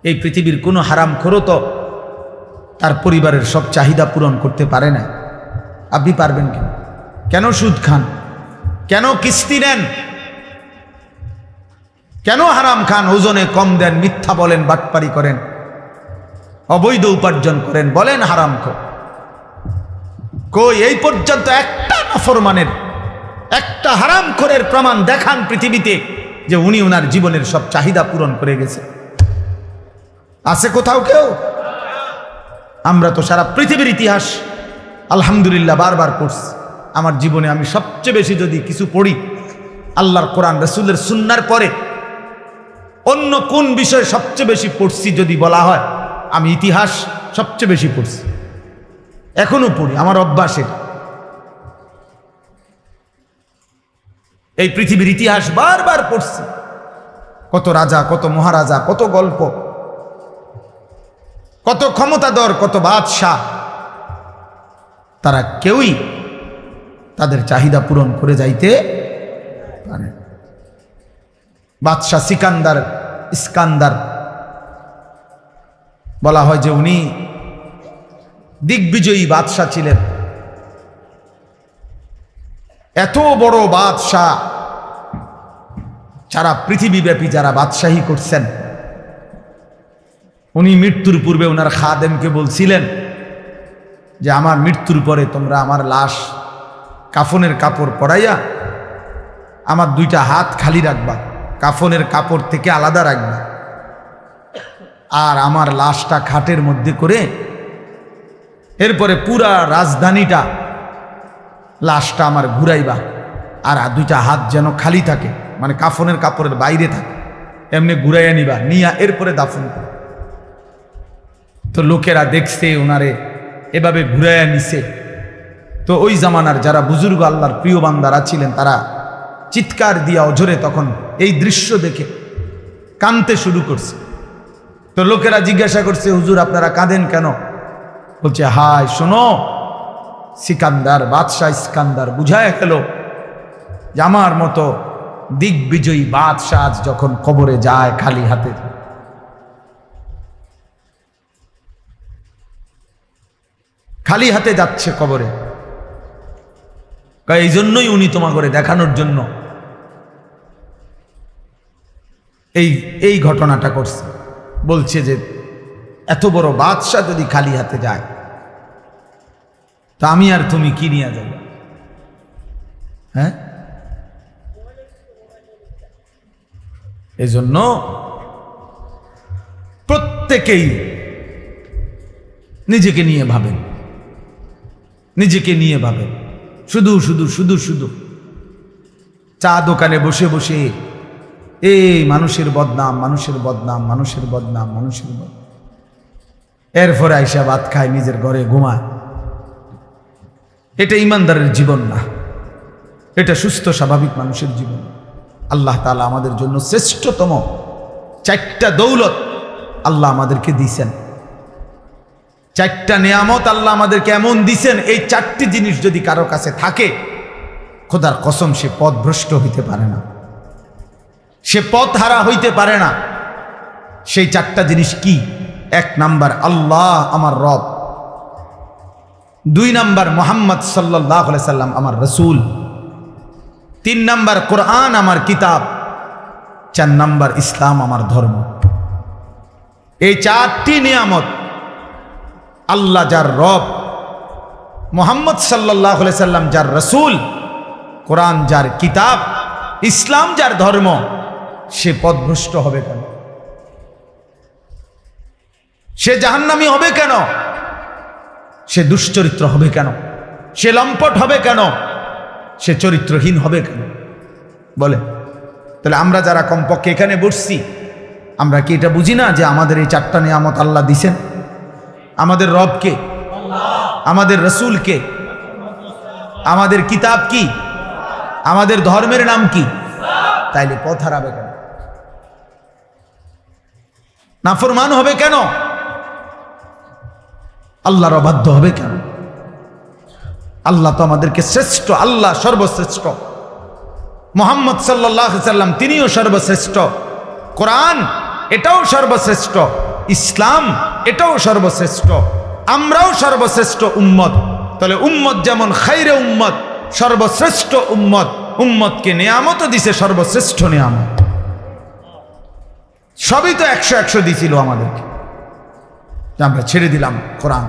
এই পৃথিবীর কোনো হারামখোরও তো তার পরিবারের সব চাহিদা পূরণ করতে পারে না। আপনি পারবেন কেন? কেন সুদ খান? কেন কিস্তি নেন? কেন হারাম খান? ওজনে কম দেন, মিথ্যা বলেন, বাটপারি করেন, অবৈধ উপার্জন করেন, বলেন হারামখোর। কই এই পর্যন্ত একটা নাফরমানের, একটা হারামখোরের প্রমাণ দেখান পৃথিবীতে যে উনি ওনার জীবনের সব চাহিদা পূরণ করে গেছে? আছে কোথাও কেউ? আমরা তো সারা পৃথিবীর ইতিহাস আলহামদুলিল্লাহ বারবার পড়ছি। আমার জীবনে আমি সবচেয়ে বেশি যদি কিছু পড়ি, আল্লাহর কোরআন রাসূলের সুন্নাহর পরে অন্য কোন বিষয় সবচেয়ে বেশি পড়ছি যদি বলা হয়, আমি ইতিহাস সবচেয়ে বেশি পড়ছি, এখনো পড়ি, আমার অভ্যাস এটা। এই পৃথিবীর ইতিহাস বারবার পড়ছি, কত রাজা, কত মহারাজা, কত গল্প, কত ক্ষমতাধর, কত বাদশাহ, তারা কেউই তাদের চাহিদা পূরণ করে যাইতে পারে। বাদশাহ ইস্কান্দার বলা হয় যে উনি দিগ্বিজয়ী বাদশাহ ছিলেন। এত বড় বাদশাহ, যারা পৃথিবীব্যাপী যারা বাদশাহী করছেন, উনি মৃত্যুর পূর্বে ওনার খাদেমকে বলছিলেন যে আমার মৃত্যুর পরে তোমরা আমার লাশ কাফনের কাপড় পরাইয়া আমার দুইটা হাত খালি রাখবা, কাফনের কাপড় থেকে আলাদা রাখবা, আর আমার লাশটা খাটের মধ্যে করে এরপরে পুরা রাজধানীটা লাশটা আমার ঘুরাইবা, আর দুইটা হাত যেন খালি থাকে, মানে কাফনের কাপড়ের বাইরে থাকে, এমনি ঘুরাইয়া নিবা, নিয়া এরপরে দাফন করো। তো লোকেরা দেখছে ওনারে এভাবে ঘুরাইয়া নিছে। তো ওই জামানার যারা বুজুর্গ আল্লাহর প্রিয় বান্দারা ছিলেন, তারা চিৎকার দিয়া অঝরে তখন এই দৃশ্য দেখে কাঁদতে শুরু করছে। তো লোকেরা জিজ্ঞাসা করছে, হুজুর আপনারা কাঁদেন কেন? বলছে, হায় শোনো, সিকান্দার বাদশাহ ইস্কান্দার বুঝায় গেল যে আমার মতো দিগ্বিজয়ী বাদশাহ আজ যখন কবরে যায় খালি হাতে, খালি হাতে যাচ্ছে কবরে, এই জন্যই উনি তোমা করে দেখানোর জন্য এই ঘটনাটা করছে। বলছে যে এত বড় বাদশাহ যদি খালি হাতে যায়, তা আমি আর তুমি কি নিয়ে যাব? হ্যাঁ, এজন্য প্রত্যেকেই নিজেকে নিয়ে ভাবেন, নিজেকে নিয়ে ভাবেন। শুধু শুধু শুধু শুধু চা দোকানে বসে বসে এই মানুষের বদনাম, মানুষের বদনাম, মানুষের বদনাম, মানুষের বদনাম, এরপরে আইসা ভাত খায়, নিজের ঘরে ঘুমায়। এটা ইমানদারের জীবন না, এটা সুস্থ স্বাভাবিক মানুষের জীবন। আল্লাহ তাআলা আমাদের জন্য শ্রেষ্ঠতম চারটা দৌলত আল্লাহ আমাদেরকে দিয়েছেন, চারটা নিয়ামত আল্লাহ আমাদেরকে এমন দিছেন, এই চারটি জিনিস যদি কারো কাছে থাকে, খোদার কসম সে পথভ্রষ্ট হইতে পারে না, সে পথ হারা হইতে পারে না। সেই চারটা জিনিস কি? 1 নাম্বার আল্লাহ আমার রব, 2 নাম্বার মুহাম্মদ সাল্লাল্লাহু আলাইহি সাল্লাম আমার রাসূল, 3 নাম্বার কোরআন আমার কিতাব, 4 নাম্বার ইসলাম আমার ধর্ম। এই চারটি নিয়ামত আল্লাহ যার রব, মুহাম্মদ সাল্লাল্লাহু আলাইহি সাল্লাম যার রাসূল, কোরআন যার কিতাব, ইসলাম যার ধর্ম, সে পথভ্রষ্ট হবে কেন? সে জাহান্নামী হবে কেন? সে দুশ্চরিত্র হবে কেন? সে লম্পট হবে কেন? সে চরিত্রহীন হবে কেন? বলে, তাহলে আমরা যারা কমপক্ষে এখানে বসছি, আমরা কি এটা বুঝি না যে আমাদের এই চারটা নিয়ামত আল্লাহ দিছেন? আমাদের রব কে? আমাদের রাসূল কে? আমাদের কিতাব কি? আমাদের ধর্মের নাম কি? তাইলে পথ হারাবে কেন? নাফরমান হবে কেন? আল্লাহর অবাধ্য হবে কেন? আল্লাহ তো আমাদেরকে শ্রেষ্ঠ, আল্লাহ সর্বশ্রেষ্ঠ, মুহাম্মদ সাল্লাল্লাহু আলাইহি সাল্লাম তিনিও সর্বশ্রেষ্ঠ, কোরআন এটাও সর্বশ্রেষ্ঠ, ইসলাম এটাও সর্বশ্রেষ্ঠ, আমরাও সর্বশ্রেষ্ঠ উম্মত। তাহলে উম্মত যেমন খাইরে উম্মত, সর্বশ্রেষ্ঠ উম্মত, উম্মতকে নিয়ামতও দিছে সর্বশ্রেষ্ঠ নিয়ামত। সবই তো 100-100 দিছিল আমাদেরকে, আমরা ছেড়ে দিলাম কোরআন।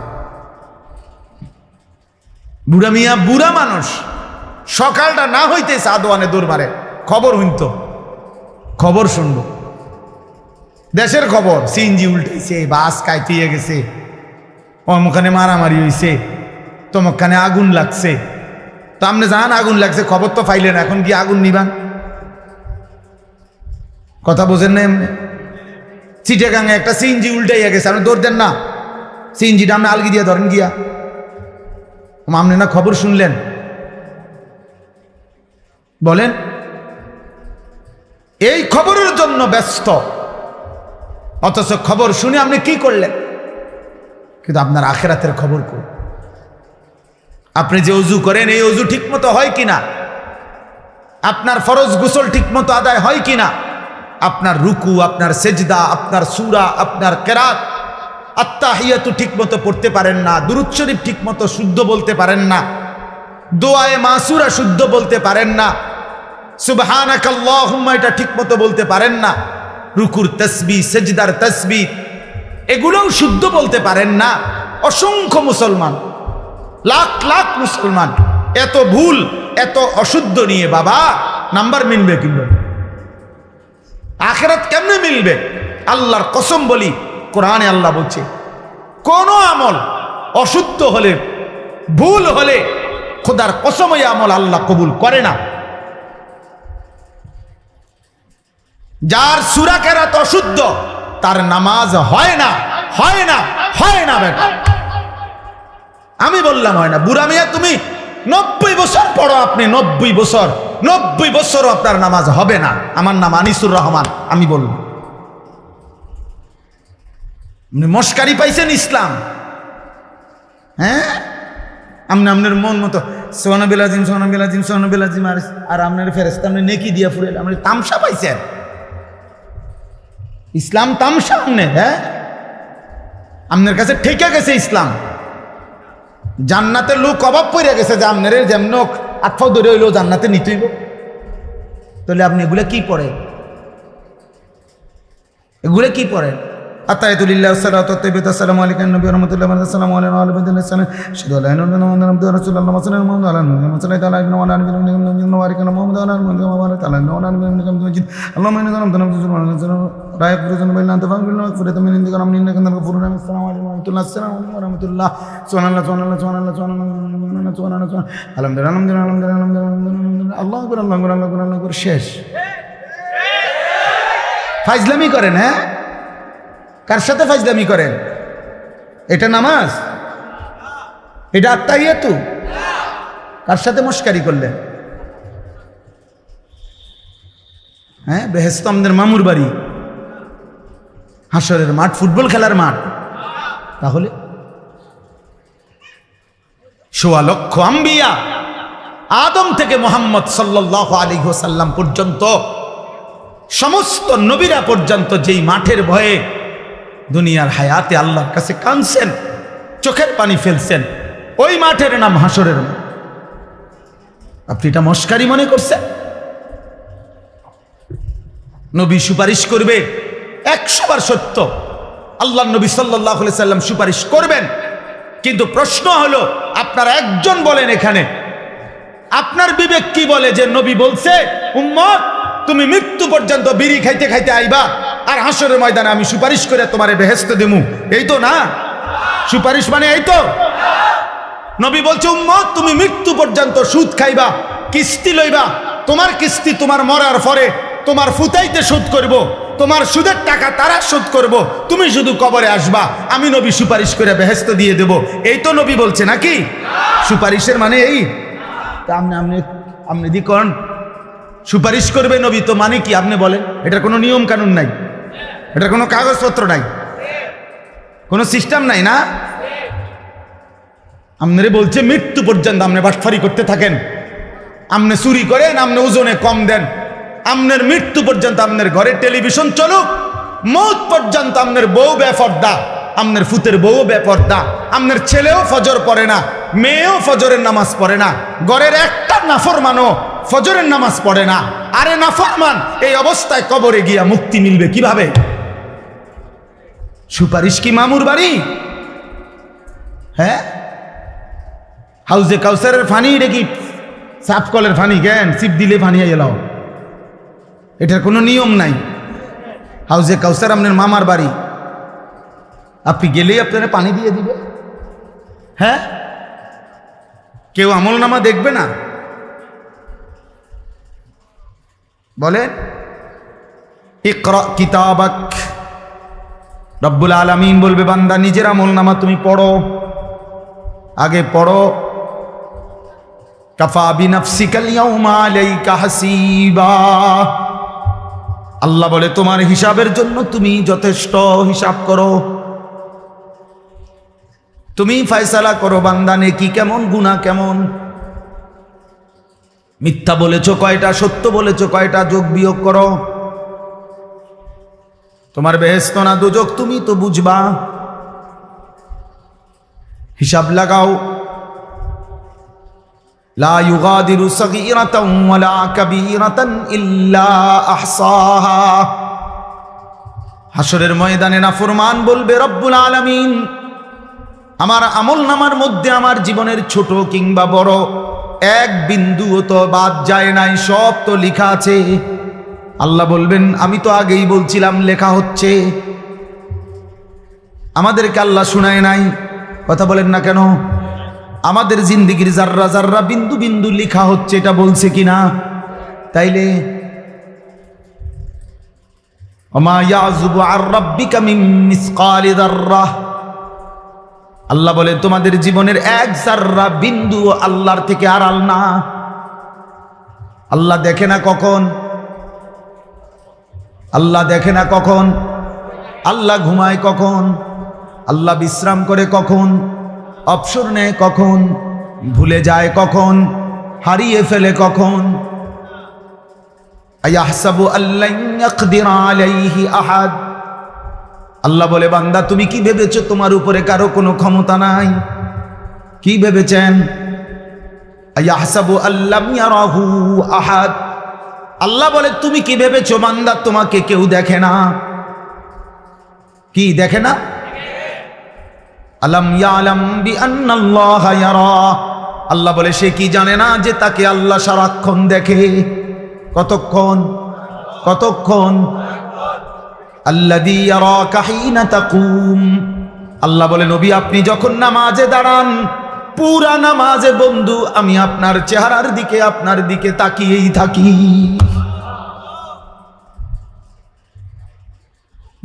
বুড়া মিয়া, বুড়া মানুষ, সকালটা না হইতে সাদওয়ানে দরবারে খবর হইত, খবর শুনবো, দেশের খবর, সিএনজি উল্টাইছে, বাস কাইতে গেছে, অমুখানে মারামারি হইছে, তমুখানে আগুন লাগছে। তো আপনি জান আগুন লাগছে, খবর তো পাইলেন, এখন কি আগুন নিবান? কথা বোঝেন না? এমনি চিটাগাঙে একটা সিএনজি উল্টাইয়া গেছে, আপনি দৌড় দেন না? সিএনজিটা আপনি আলগি দিয়া ধরেন গিয়া, আপনি না খবর শুনলেন? বলেন, এই খবরের জন্য ব্যস্ত, অথচ খবর শুনে আপনি কি করলেন? কিন্তু আপনার আখিরাতের খবর কই? আপনি যে ওযু করেন, এই ওযু ঠিক মতো হয় কিনা? আপনার ফরজ গোসল ঠিক মতো আদায় হয় কিনা? আপনার রুকু, আপনার সেজদা, আপনার সূরা, আপনার কেরাত, আত্তাহিয়াতু ঠিক মতো পড়তে পারেন না, দুরূদ শরীফ ঠিক মতো শুদ্ধ বলতে পারেন না, দোয়ায়ে মাসুরা শুদ্ধ বলতে পারেন না, সুবহানাকাল্লাহুম্মা এটা ঠিকমতো বলতে পারেন না, রুকুর তাসবিহ, সেজদার তাসবিহ এগুলোও শুদ্ধ বলতে পারেন না। অসংখ্য মুসলমান, লাখ লাখ মুসলমান এত ভুল, এত অশুদ্ধ নিয়ে বাবা নাম্বার মিলবে কিভাবে? আখিরাত কেমনে মিলবে? আল্লাহর কসম বলি, কোরআনে আল্লাহ বলছে কোন আমল অশুদ্ধ হলে, ভুল হলে খোদার কসম ওই আমল আল্লাহ কবুল করে না। যার সূরা কেরাত অশুদ্ধ তার নামাজ হয় না, হয় না, হয় না বেটা। আমি বললাম হয় না। বুড়া মিয়া তুমি 90 বছর পড়ো, আপনি 90 বছরও আপনার নামাজ হবে না। আমার নাম আনিসুর রহমান, আমি বলব মস্কারি পাইছেন ইসলাম? হ্যাঁ, আপনি আপনার মন মতো সোহানাবিলাজিম সোহানাবিলাজিম সোহানাবিলাজিম আর আপনার ফেরেশতা আপনি নেকি দিয়া ফুরাইল, আপনি তামসা পাইছেন? ইসলাম তামসা আপনি? হ্যাঁ, আপনার কাছে ঠেকে গেছে ইসলাম। জান্নাতের লোক অভাব পড়ে গেছে যে আপনার যেমন আটফাও ধরে হইলেও জান্নাতে নিতেইব। তাহলে আপনি এগুলো কি পড়েন? এগুলো কি পড়েন? আতায়াতুলিল্লাহ সাল্লাতু তাইয়্যিবাতু আসসালামু আলাইকুম নবী রাহমাতুল্লাহি ওয়া সাল্লামু আলাইহি ওয়া আলিহি ওয়া সাল্লাম শাহাদু আল্লা ইলাহা ইল্লাল্লাহ ওয়া আন্না রাসূলুল্লাহ সাল্লাল্লাহু আলাইহি ওয়া সাল্লাম সাল্লাল্লাহু আলাইহি ওয়া আলিহি ওয়া সাল্লাম মুহাম্মাদুর রাসূলুল্লাহ ওয়া বারাকা আলাইহি ওয়া আলিহি ওয়া সাল্লাম আল্লাহুম্মা ইন্না নাস'আলুকা রায়ক রুজুন বিল আনতা ফাগফির লানা ফুরাতা মিন ইনদিকা রাহমান ইন্নাকা আনতাল গফুরুর রাহিম। আসসালামু আলাইকুম ওয়া রাহমাতুল্লাহ। সুবহানাল্লাহ সুবহানাল্লাহ সুবহানাল্লাহ সুবহানাল্লাহ সুবহানাল্লাহ আলহামদুলিল্লাহ আলহামদুলিল্লাহ আলহামদুলিল্লাহ আল্লাহু আকবার আল্লাহু আকবার আল্লাহু আকবার আল্লাহু আকবার। শেষ। ফাজলামি করেন? হ্যাঁ, কার সাথে ফাজলামি করেন? এটা নামাজ? এটা আত্তাহিয়াতু? কার সাথে মস্কারি করলেন? হ্যাঁ, বেহেশত আমাদের মামুর বাড়ি, হাসরের মাঠ, ফুটবল খেলার মাঠ। তাহলে ১৬ লক্ষ আম্বিয়া, আদম থেকে মুহাম্মদ সাল্লাল্লাহু আলাইহি ওয়াসাল্লাম পর্যন্ত সমস্ত নবীরা পর্যন্ত যেই মাঠের ভয়ে দুনিয়ার হায়াতে আল্লাহর কাছে কাঁদছেন, চোখের পানি ফেলছেন, ওই মাঠের নাম হাসরের মাঠ। আপনি এটা মস্কারি মনে করছেন? নবী সুপারিশ করবে 100 বার সত্য, আল্লাহ নবী সাল্লাল্লাহু আলাইহি সাল্লাম সুপারিশ করবেন। কিন্তু প্রশ্ন হলো, আপনারা একজন বলেন এখানে, আপনার বিবেক কি বলে যে নবী বলছে উম্মত তুমি মৃত্যু পর্যন্ত বিড়ি খাইতে খাইতে আইবা আর হাসরের ময়দানে আমি সুপারিশ করে তোমারে বেহেশত দেবো? এই তো না সুপারিশ মানে, এই তো। নবী বলছে উম্মত তুমি মৃত্যু পর্যন্ত সুদ খাইবা, কিস্তি লইবা, তোমার কিস্তি তোমার মরার পরে তোমার ফুতাইতে শোধ করব, তোমার সুদের টাকা তারা শোধ করব, তুমি শুধু কবরে আসবা, আমি নবী সুপারিশ করে বেহেশত দিয়ে দেব। এই তো নবী বলছে নাকি? সুপারিশের মানে এই? আপনি দিকন সুপারিশ করবে নবী, তো মানে কি আপনি বলেন? এটার কোনো নিয়ম কানুন নাই, এটার কোনো কাগজপত্র নাই, কোনো সিস্টেম নাই না? আপনারে বলছে মৃত্যু পর্যন্ত আপনি বাটফারি করতে থাকেন, আপনি চুরি করেন, আপনি ওজনে কম দেন, আপনার মৃত্যু পর্যন্ত আপনার ঘরে টেলিভিশন চলুক, মৌত পর্যন্ত আপনার বউ বেপর্দা, আপনার ফুতের বউ বেপর্দা, আপনার ছেলেও ফজর পড়ে না, মেয়েও ফজরের নামাজ পড়ে না, ঘরের একটা নাফরমানও ফজরের নামাজ পড়ে না। আরে নাফরমান এই অবস্থায় কবরে গিয়া মুক্তি মিলবে কিভাবে? সুপারিশ কি মামুর বাড়ি? হ্যাঁ, হাউজে কাউসারের ফানি দেখি সাফ কলের ফানি, জ্ঞান সিপ দিলে ফানি এলাও, এটার কোনো নিয়ম নাই। হাউজে কাউসার আপনার মামার বাড়ি, আপনি গেলেই আপনারা পানি দিয়ে দিবে। হ্যাঁ, কেউ আমল নামা দেখবে না? বলেন ইকরা কিতাবাক, রব্বুল আলামিন বলবে বান্দা নিজের আমল নামা তুমি পড়ো, আগে পড়ো। কাফা বিনাফসিকাল ইয়াউমা আলাইকা হাসিবা, আল্লাহ বলে তোমার হিসাবের জন্য তুমি যথেষ্ট, হিসাব করো, তুমি ফয়সালা করো বান্দা নেকি কেমন গুনাহ কেমন, মিথ্যা বলেছো কয়টা, সত্য বলেছো কয়টা, যোগ বিয়োগ করো। তোমার বেহেশত না দোজখ তুমি তো বুঝবা, হিসাব লাগাও। লা ইউগাদিরু সাগীরাতান ওয়ালা কাবীরাতান ইল্লা আহসাহা। হাসরের ময়দানে নাফরমান বলবে, রব্বুল আলামিন, আমার আমলনামার মধ্যে আমার জীবনের ছোট কিংবা বড় এক বিন্দুও তো বাদ যায় নাই, সব তো লেখা আছে। আল্লাহ বলবেন, আমি তো আগেই বলছিলাম লেখা হচ্ছে। আমাদেরকে আল্লাহ শুনায় নাই? কথা বলেন না কেন? আমাদের জিন্দেগির জাররা জাররা বিন্দু বিন্দু লেখা হচ্ছে, এটা বলছে কিনা? তাইলে ওমা ইয়াযুবু আর রাব্বিকা মিন মিসকালি যাররাহ, আল্লাহ বলে তোমাদের জীবনের এক জাররা বিন্দু আল্লাহর থেকে আড়াল না। আল্লাহ দেখে না কখন? আল্লাহ দেখে না কখন? আল্লাহ ঘুমায় কখন? আল্লাহ বিশ্রাম করে কখন? অবসর নেয় কখন? ভুলে যায় কখন? হারিয়ে ফেলে কখন? আয়াহসাবু আল্লান ইয়াকদির আলাইহি আহাদ, আল্লাহ বলে, বান্দা তুমি কি ভেবেছো তোমার উপরে কারো কোনো ক্ষমতা নাই? কি ভেবেছেন? আয়াহসাবু আল্লাম ইয়ারাহু আহাদ, আল্লাহ বলে তুমি কি ভেবেছো বান্দা তোমাকে কেউ দেখে না? কি দেখে না? আলাম ইয়ালাম বিআন্নাল্লাহা ইয়ারা, আল্লাহ বলে সে কি জানে না যে তাকে আল্লাহ সারাক্ষণ দেখে? কতক্ষণ? কতক্ষণ? আল্লাযী ইয়ারাকা হিনা তাকুম, আল্লাহ বলে নবী আপনি যখন নামাজে দাঁড়ান, পুরা নামাজে বন্ধু আমি আপনার চেহারার দিকে, আপনার দিকে তাকিয়েই থাকি।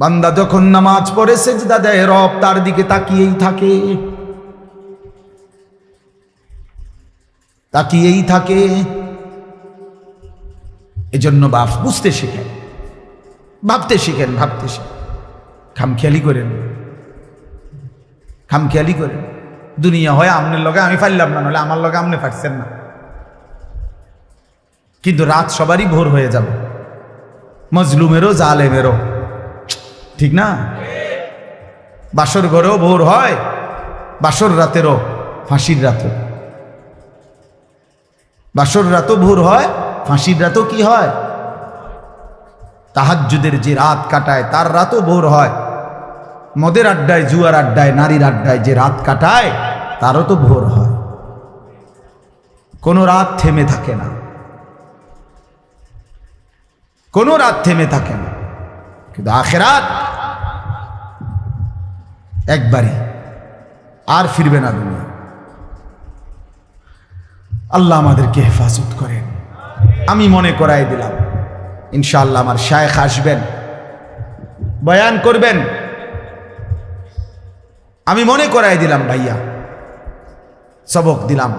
বান্দা যখন নামাজ পড়ে সেজদা দেয়, রব তার দিকে তাকিয়েই থাকে, তাকিয়েই থাকে। এজন্য বাপ বুঝতে শিখেন, ভাবতে শিখেন, ভাবতে শিখেন। খামখেয়ালি করেন, খামখেয়ালি করেন। দুনিয়া হয় আমনের লগে আমি পারলাম না, নাহলে আমার লগে আমনে পারছেন না, কিন্তু রাত সবারই ভোর হয়ে যাবে, মজলুমেরও জালেমেরও, ঠিক না? বাসর ঘরেও ভোর হয়, বাসর রাতেরও, ফাঁসির রাতেও। বাসর রাতও ভোর হয়, ফাঁসির রাতও কি হয়? তাহাজ্জুদের যে রাত কাটায় তার রাতও ভোর হয়। মদের আড্ডায়, জুয়ার আড্ডায়, নারীর আড্ডায় যে রাত কাটায় তারও তো ভোর হয়। কোনো রাত থেমে থাকে না, কোনো রাত থেমে থাকে না। কিন্তু আখিরাত একবারই, আর ফিরবে না দুনিয়া। আল্লাহ আমাদেরকে হেফাজত করেন। আমি মনে করাই দিলাম, ইনশাআল্লাহ আমার শায়েখ আসবেন, বয়ান করবেন। আমি মনে করাই দিলাম ভাইয়া, সবক দিলাম।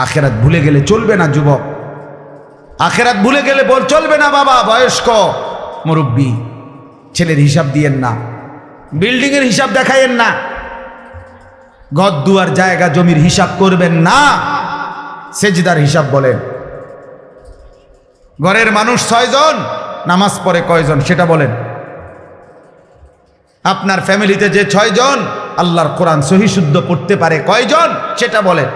আখেরাত ভুলে গেলে চলবে না যুবক, আখেরাত ভুলে গেলে চলবে না বাবা। বয়স্ক মুরব্বী, ছেলের হিসাব দিয়েন না, বিল্ডিং এর হিসাব দেখাইয়েন না, ঘর দুয়ার জায়গা জমির হিসাব করবেন না, সেজদার হিসাব বলেন। ঘরের মানুষ 6 জন, নামাজ পড়ে কয়জন সেটা বলেন। আপনার ফ্যামিলিতে যে 6 জন আল্লাহর কোরআন সহি শুদ্ধ পড়তে পারে কয়জন সেটা বলেন।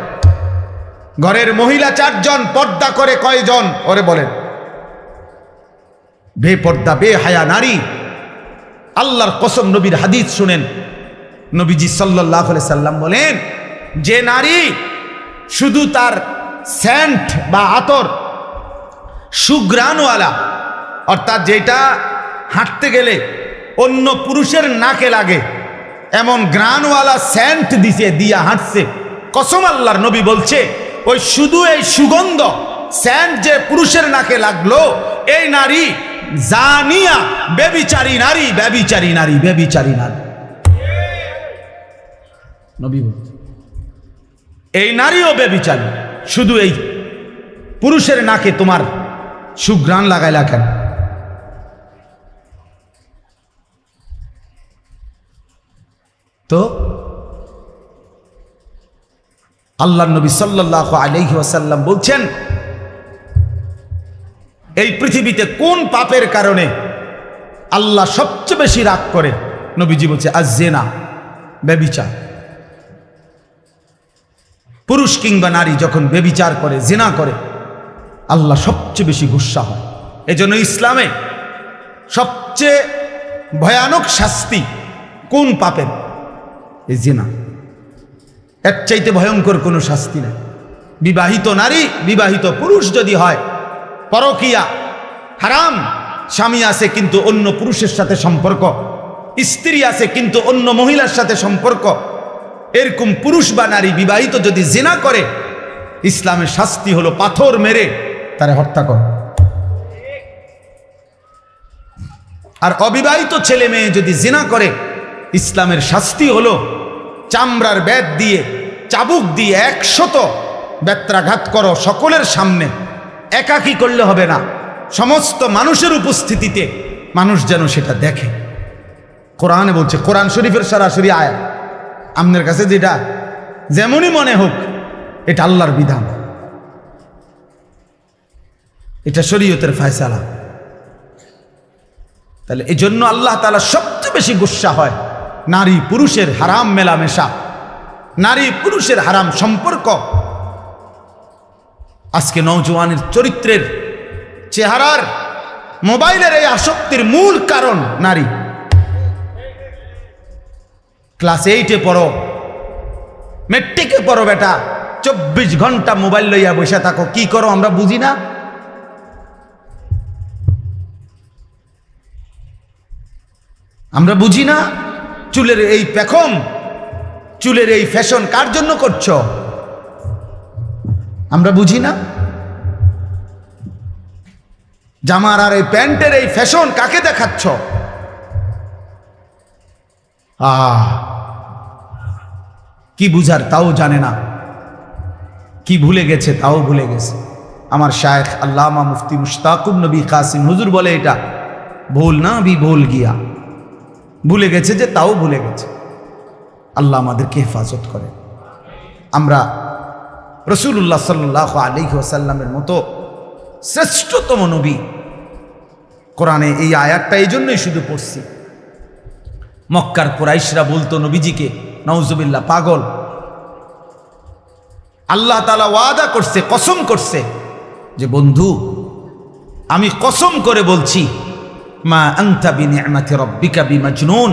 ঘরের মহিলা 4 জন, পর্দা করে কয়জন ওরে বলেন। বেপর্দা বেহায়া নারী, আল্লাহর কসম নবীর হাদিস শুনেন, নবীজি সাল্লাল্লাহু আলাইহি সাল্লাম বলেন, যে নারী শুধু তার সেন্ট বা আতর সুগ্রাণওয়ালা, অর্থাৎ যেটা হাঁটতে গেলে অন্য পুরুষের নাকে লাগে এমন গ্রানওয়ালা সেন্ট দিছে, দিয়া হাঁটছে, কসম আল্লাহর নবী বলছে ওই শুধু এই সুগন্ধ সেন্ট যে পুরুষের নাকে লাগলো, এই নারী জানিয়া, ব্যভিচারী নারী, ব্যভিচারী নারী, ব্যভিচারী নারী। নবী বলছে এই নারীও ব্যভিচারী, শুধু এই পুরুষের নাকে তোমার সুঘ্রাণ লাগাইলা কেন? তো আল্লাহর নবী সাল্লাল্লাহু আলাইহি ওয়াসাল্লাম বলছেন, এই পৃথিবীতে কোন পাপের কারণে আল্লাহ সবচেয়ে বেশি রাগ করে? নবীজি বলছে আজ-জিনা, ব্যভিচার। পুরুষ কিংবা নারী যখন ব্যভিচার করে, জিনা করে, আল্লাহ সবচেয়ে বেশি গুস্সা হয়। এজন্য ইসলামে সবচেয়ে ভয়ানক শাস্তি কোন পাপের? এই জিনা। এর চাইতে ভয়ঙ্কর কোনো শাস্তি নেই। বিবাহিত নারী, বিবাহিত পুরুষ যদি হয়, পরকিয়া হারাম, স্বামী আছে কিন্তু অন্য পুরুষের সাথে সম্পর্ক, স্ত্রী আছে কিন্তু অন্য মহিলার সাথে সম্পর্ক, এরকম পুরুষ বা নারী বিবাহিত যদি জিনা করে, ইসলামের শাস্তি হলো পাথর মেরে তারে হত্যা কর। আর অবিবাহিত ছেলে মেয়ে যদি জিনা করে, ইসলামের শাস্তি হলো চামড়ার বেত দিয়ে, চাবুক দিয়ে 100 বেত্রাঘাত করো সকলের সামনে। একাকী করলে হবে না, সমস্ত মানুষের উপস্থিতিতে মানুষ যেন সেটা দেখে। কোরআনে বলছে, কোরআন শরীফের সরাসরি আয়াত। আপনার কাছে যেটা যেমনই মনে হোক, এটা আল্লাহর বিধান, এটা শরীয়তের ফয়সালা। তাহলে এই জন্য আল্লাহ তাআলা সবচেয়ে বেশি গুস্সা হয় নারী পুরুষের হারাম মেলামেশা, নারী পুরুষের হারাম সম্পর্ক। আজকে নওজোয়ানের চরিত্রের, চেহারার, মোবাইলের এই আসক্তির মূল কারণ নারী। ক্লাস 8-এ পড়ো, মেট্রিকে পড়ো বেটা, 24 ঘন্টা মোবাইল লইয়া বসে থাকো, কি করো আমরা বুঝি না? আমরা বুঝি না? চুলের এই পেখম, চুলের এই ফ্যাশন কার জন্য করছো? আমরা বুঝি না? জামার আর এই প্যান্টের এই ফ্যাশন কাকে দেখাচ্ছ? কি বুঝার তাও জানে না, কি ভুলে গেছে তাও ভুলে গেছে। আমার শায়েখ আল্লামা মুফতি মুশতাকুন নবী কাসিম হুজুর বলে, এটা ভুল না ভি ভুল গিয়া, ভুলে গেছে যে তাও ভুলে গেছে। আল্লাহ আমাদেরকে হেফাজত করে। আমরা রাসূলুল্লাহ সাল্লাল্লাহু আলাইহি ওয়াসাল্লামের মতো শ্রেষ্ঠতম নবী, কোরআনে এই আয়াতটা এই জন্যই শুধু পড়ছি। মক্কার কুরাইশরা বলতো নবীজিকে, নাউজুবিল্লাহ, পাগল। আল্লাহ তাআলা ওয়াদা করছে, কসম করছে যে বন্ধু আমি কসম করে বলছি, মা আনতা বিনিআমাতি রাব্বিকা বিমাজনুন,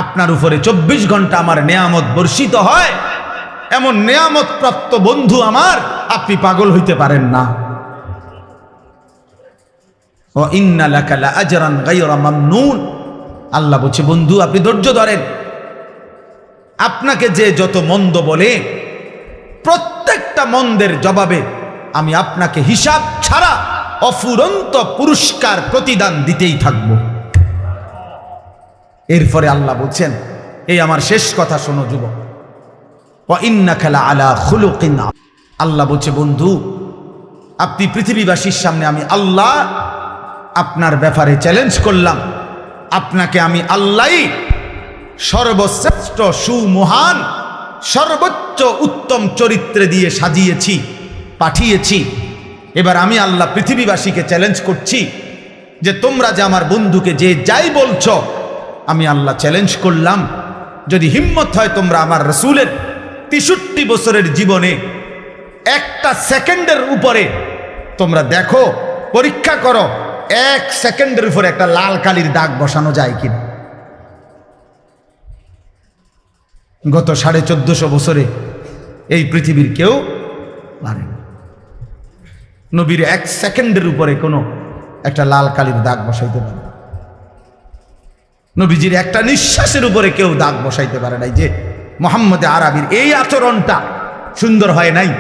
আপনার উপরে 24 ঘন্টা আমার নেয়ামত বর্ষিত হয়, এমন নেয়ামত প্রাপ্ত বন্ধু আমার, আপনি পাগল হইতে পারেন না। ওয়া ইন্না লাকা লাআজরান গায়রা মামনুন, আল্লাহ বলছে বন্ধু আপনি ধৈর্য ধরেন, আপনাকে যে যত মন্দ বলে প্রত্যেকটা মন্দের জবাবে আমি আপনাকে হিসাব ছাড়া অফুরন্ত পুরস্কার প্রতিদান দিতেই থাকব। এরপরে আল্লাহ বলছেন, এই আমার শেষ কথা শোনো যুবক, ওয়া ইন্নাকা লাআলা খুলুকিন, আল্লাহ বলছে বন্ধু আপনি পৃথিবীবাসীর সামনে আমি আল্লাহ আপনার ব্যাপারে চ্যালেঞ্জ করলাম, আপনাকে আমি আল্লাহই সর্বশ্রেষ্ঠ সুমহান সর্বোচ্চ উত্তম চরিত্রে দিয়ে সাজিয়েছি, পাঠিয়েছি। এবার আমি আল্লাহ পৃথিবীবাসীকে চ্যালেঞ্জ করছি যে তোমরা যে আমার বন্ধুকে যে যাই বলছো, আমি আল্লাহ চ্যালেঞ্জ করলাম, যদি হিম্মত হয় তোমরা আমার রাসূলের 63 বছরের জীবনে একটা সেকেন্ডের উপরে তোমরা দেখো, পরীক্ষা করো, 1 সেকেন্ডের উপরে একটা লাল কালির দাগ বসানো যায় কিনা। গত 1450 বছরে এই পৃথিবীর কেউ পারেনি নবীর 1 সেকেন্ডের উপরে কোনো একটা লাল কালির দাগ বসাইতে পারে। নবীজির একটা নিঃশ্বাসের উপরে কেউ দাগ বসাইতে পারে নাই। যে মুহাম্মদ আরবির এই আচরণটা সুন্দর হয় নাই,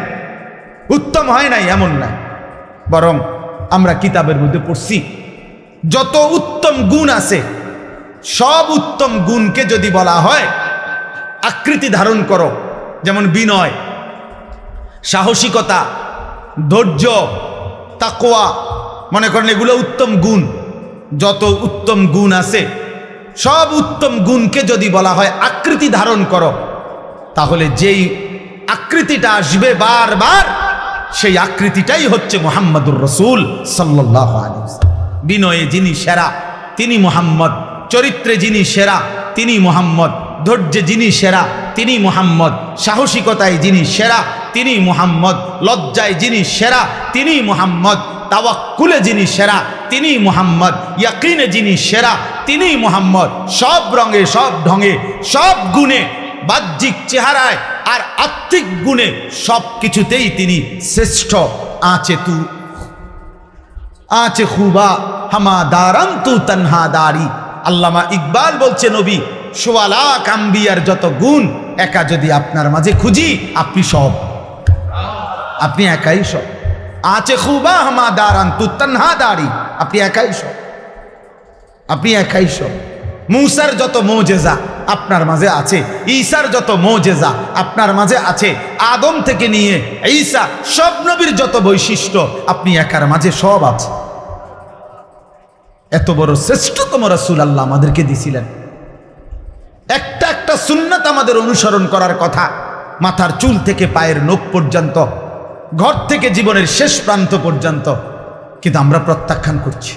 উত্তম হয় নাই, এমন নাই, বরং আমরা কিতাবের মধ্যে পড়ছি যত উত্তম গুণ আছে সব উত্তম গুণকে যদি বলা হয় আকৃতি ধারণ করো, যেমন বিনয়, সাহসিকতা, ধৈর্য, তাকওয়া, মনে করেন এগুলো উত্তম গুণ। যত উত্তম গুণ আছে সব উত্তম গুণকে যদি বলা হয় আকৃতি ধারণ করো, তাহলে যেই আকৃতিটা আসবে বারবার সেই আকৃতিটাই হচ্ছে মুহাম্মদুর রাসূল সাল্লাল্লাহু আলাইহি ওয়াসাল্লাম। বিনয়ে যিনি সেরা তিনি মুহাম্মদ, চরিত্রে যিনি সেরা তিনি মুহাম্মদ, ধৈর্যে যিনি সেরা তিনি মুহাম্মদ, সাহসিকতায় যিনি সেরা তিনি মুহাম্মদ, লজ্জায় যিনি সেরা তিনি মুহাম্মদ, তাওয়াক্কুলে যিনি সেরা তিনি মুহাম্মদ, ইয়াকিনে যিনি সেরা তিনি মুহাম্মদ। সব রঙে, সব ঢঙে, সব গুণে, বাহ্যিক চেহারায় আর আত্মিক গুণে সব কিছুতেই তিনি শ্রেষ্ঠ। আচে খুবা হামা দারান তু তনহা দারি। আল্লামা ইকবাল বলছে নবী সোয়া লাখ আম্বিয়ার যত গুণ একা যদি আপনার মাঝে খুঁজি আপনি সব, আপনি একাই সব। আচে খুবা হামা দারান তু তনহা দারি, আপনি একাই সব, আপনি একাই সব। মূসার যত মুজিজা আপনার মাঝে আছে, ঈসার যত মুজিজা আপনার মাঝে আছে, আদম থেকে নিয়ে ঈসা সব নবীর যত বৈশিষ্ট্য আপনি একার মাঝে সব আছে। এত বড় শ্রেষ্ঠতম রাসূল আল্লাহ আমাদেরকে দিয়েছিলেন। একটা একটা সুন্নাত আমাদের অনুসরণ করার কথা, মাথার চুল থেকে পায়ের নখ পর্যন্ত, ঘর থেকে জীবনের শেষ প্রান্ত পর্যন্ত, কিন্তু আমরা প্রত্যাখ্যান করছি।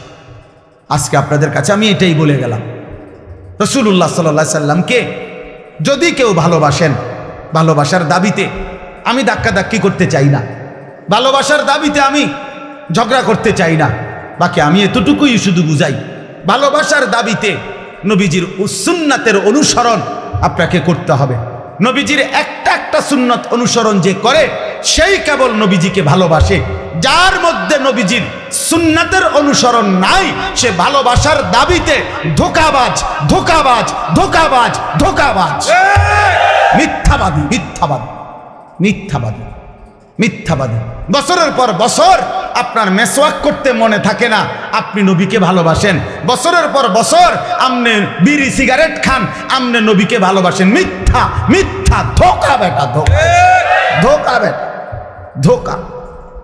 আজকে আপনাদের কাছে আমি এটাই বলে গেলাম, রাসূলুল্লাহ সাল্লাল্লাহু আলাইহি সাল্লামকে যদি কেউ ভালোবাসেন, ভালোবাসার দাবিতে আমি ধাক্কাধাক্কি করতে চাই না, ভালোবাসার দাবিতে আমি ঝগড়া করতে চাই না, বাকি আমি এতটুকুই শুধু বুঝাই, ভালোবাসার দাবিতে নবীজির সুন্নাতের অনুসরণ আপনাকে করতে হবে। নবীজির একটা একটা সুন্নত অনুসরণ যে করে সেই কেবল নবীজিকে ভালোবাসে। যার মধ্যে নবীজির সুন্নাতের অনুসরণ নাই সে ভালোবাসার দাবিতে ধোঁকাবাজ, ধোঁকাবাজ, ধোঁকাবাজ, ধোঁকাবাজ, মিথ্যাবাদী, মিথ্যাবাদী, মিথ্যাবাদী, মিথ্যাবাদী। বছরের পর বছর আপনার মেসওয়াক করতে মনে থাকে না, আপনি নবীকে ভালোবাসেন। বছরের পর বছর আপনি বিড়ি সিগারেট খান, আপনি নবীকে ভালোবাসেন। মিথ্যা, মিথ্যা, ধোঁকা বেটা, ধোঁকা, ধোঁকা বেটা, ধোঁকা।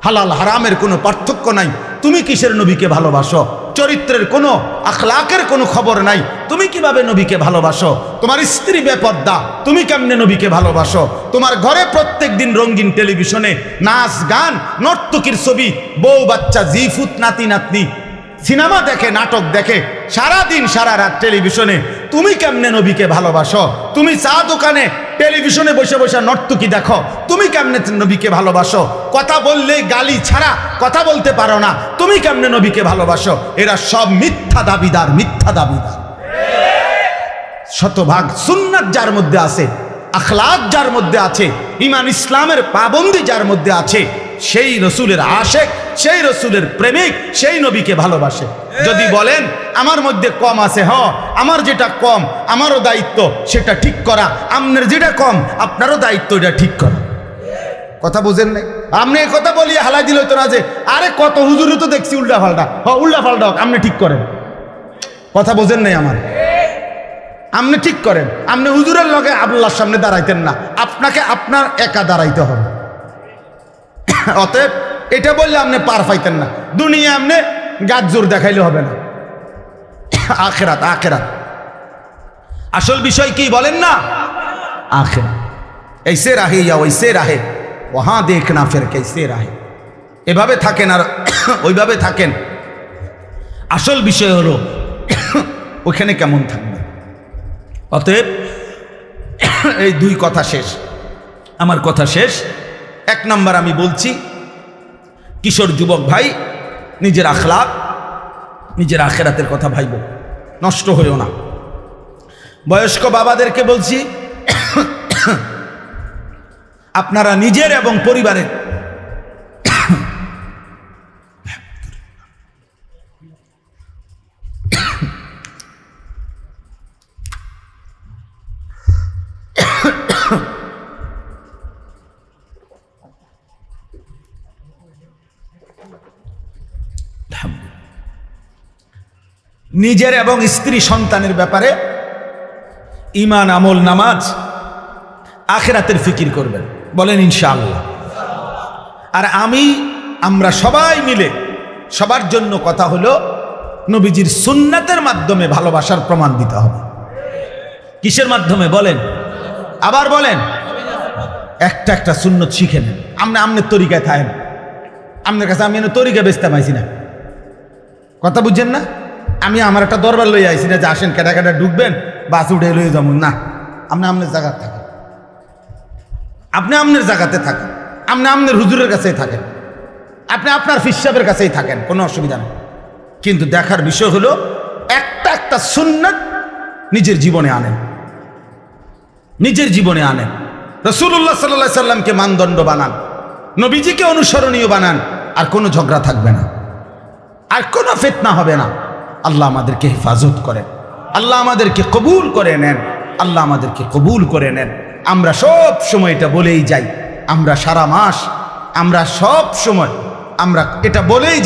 হালাল হারামের কোনো পার্থক্য নাই। তুমি কিসের নবীকে ভালোবাসো? চরিত্রের কোনো, আখলাকের কোনো খবর নাই। তুমি কিভাবে নবীকে ভালোবাসো? তোমার স্ত্রী বেপর্দা, তুমি কেমনে নবীকে ভালোবাসো? তোমার ঘরে প্রত্যেক দিন রঙিন টেলিভিশনে নাচ গান, নর্তকীর ছবি, বউ বাচ্চা, জিফুত, নাতি নাতনি সিনেমা দেখে, নাটক দেখে, সারা দিন সারা রাত টেলিভিশনে। তুমি কেমনে নবীকে ভালোবাসো? তুমি চা দোকানে টেলিভিশনে বসে বসে নর্তকী দেখো, তুমি কেমনে নবীকে ভালোবাসো? কথা বললেই গালি ছাড়া কথা বলতে পারো না, তুমি কেমনে নবীকে ভালোবাসো? এরা সব মিথ্যা দাবিদার, মিথ্যা দাবিদার। শতভাগ সুন্নাত যার মধ্যে আছে, আখলাক যার মধ্যে আছে, ঈমান ইসলামের পাবন্দি যার মধ্যে আছে, সেই রসুলের আশেক, সেই রসুলের প্রেমিক, সেই নবীকে ভালোবাসে। যদি বলেন আমার মধ্যে কম আছে, আমার যেটা কম আমারও দায়িত্ব সেটা ঠিক করা, আপনার যেটা কম আপনারও দায়িত্ব এটা ঠিক করা। কথা বুঝেন নাই? আপনি এই কথা বলিয়ে হালাই দিল তো না যে আরে কত হুজুরও তো দেখছি উল্টা পাল্টা, উল্টা পাল্টা হোক, আপনি ঠিক করেন। কথা বোঝেন নাই আমার? আপনি ঠিক করেন। আপনি হুজুরের লগে আল্লাহর সামনে দাঁড়াইতেন না, আপনাকে আপনার একা দাঁড়াইতে হবে। অতএব এটা বললে আপনি পার পাইতেন না। দুনিয়া আপনি গাছ জোর দেখাইলে হবে না। আখেরাত, আখেরাত আসল বিষয় কি বলেন না? আখেরাত। ऐसे रहे या वैसे रहे, वहां देखना फिर कैसे रहे। এভাবে থাকেন আর ওইভাবে থাকেন, আসল বিষয় হলো ওখানে কেমন থাকবে। অতএব এই দুই কথা শেষ, আমার কথা শেষ। এক নাম্বার আমি বলছি, কিশোর যুবক ভাই, নিজের আখলাক, নিজের আখেরাতের কথা ভাইব, নষ্ট হইও না। বয়স্ক বাবাদেরকে বলছি, আপনারা নিজের এবং পরিবারের নিজের এবং স্ত্রী সন্তানের ব্যাপারে ঈমান, আমল, নামাজ, আখিরাতের ফিকির করবেন, বলেন ইনশাআল্লাহ। আর আমরা সবাই মিলে সবার জন্য কথা হলো নবীজির সুন্নাতের মাধ্যমে ভালোবাসার প্রমাণ দিতে হবে। কিসের মাধ্যমে বলেন? আবার বলেন। একটা একটা সুন্নত শিখেন। আমনের তরিকায় থাকেন। আপনার কাছে আমি তরিকা বেচতে পাইছি না, কথা বুঝছেন না? আমি আমার একটা দরবার লইয়া আইছি না যে আসেন কেটা কেটা ঢুকবেন, বাস উঠে লইয়ে যাবো না। আপনি আপনার জায়গার থাকেন, আপনি আপনার জায়গাতে থাকেন, আপনি আপনার হুজুরের কাছেই থাকেন, আপনি আপনার ফির সাহেবের কাছেই থাকেন, কোনো অসুবিধা নেই। কিন্তু দেখার বিষয় হলো একটা একটা সুন্নাত নিজের জীবনে আনেন, নিজের জীবনে আনেন। রাসূলুল্লাহ সাল্লাল্লাহু আলাইহি সাল্লামকে মানদণ্ড বানান, নবীজিকে অনুসরণীয় বানান, আর কোনো ঝগড়া থাকবে না, আর কোনো ফিতনা হবে না। আল্লাহ আমাদেরকে হেফাজত করেন, আল্লাহ আমাদেরকে কবুল করে নেন, আল্লাহ আমাদেরকে কবুল করে নেন। আমরা সব সময় এটা বলেই যাই, আমরা সারা মাস, আমরা সব সময় আমরা এটা বলেই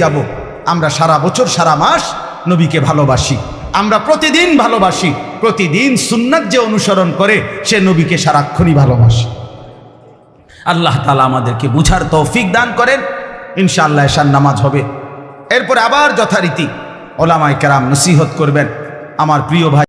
যাব, আমরা সারা বছর সারা মাস নবীকে ভালোবাসি, আমরা প্রতিদিন ভালোবাসি। প্রতিদিন সুন্নাত যে অনুসরণ করে সে নবীকে সারাক্ষণই ভালোবাসে। আল্লাহ তাআলা আমাদেরকে বুঝার তৌফিক দান করেন। ইনশাআল্লাহ এশার নামাজ হবে, এরপরে আবার যথারীতি ওলামায়ে কেরাম নসিহত করবেন। আমার প্রিয় ভাই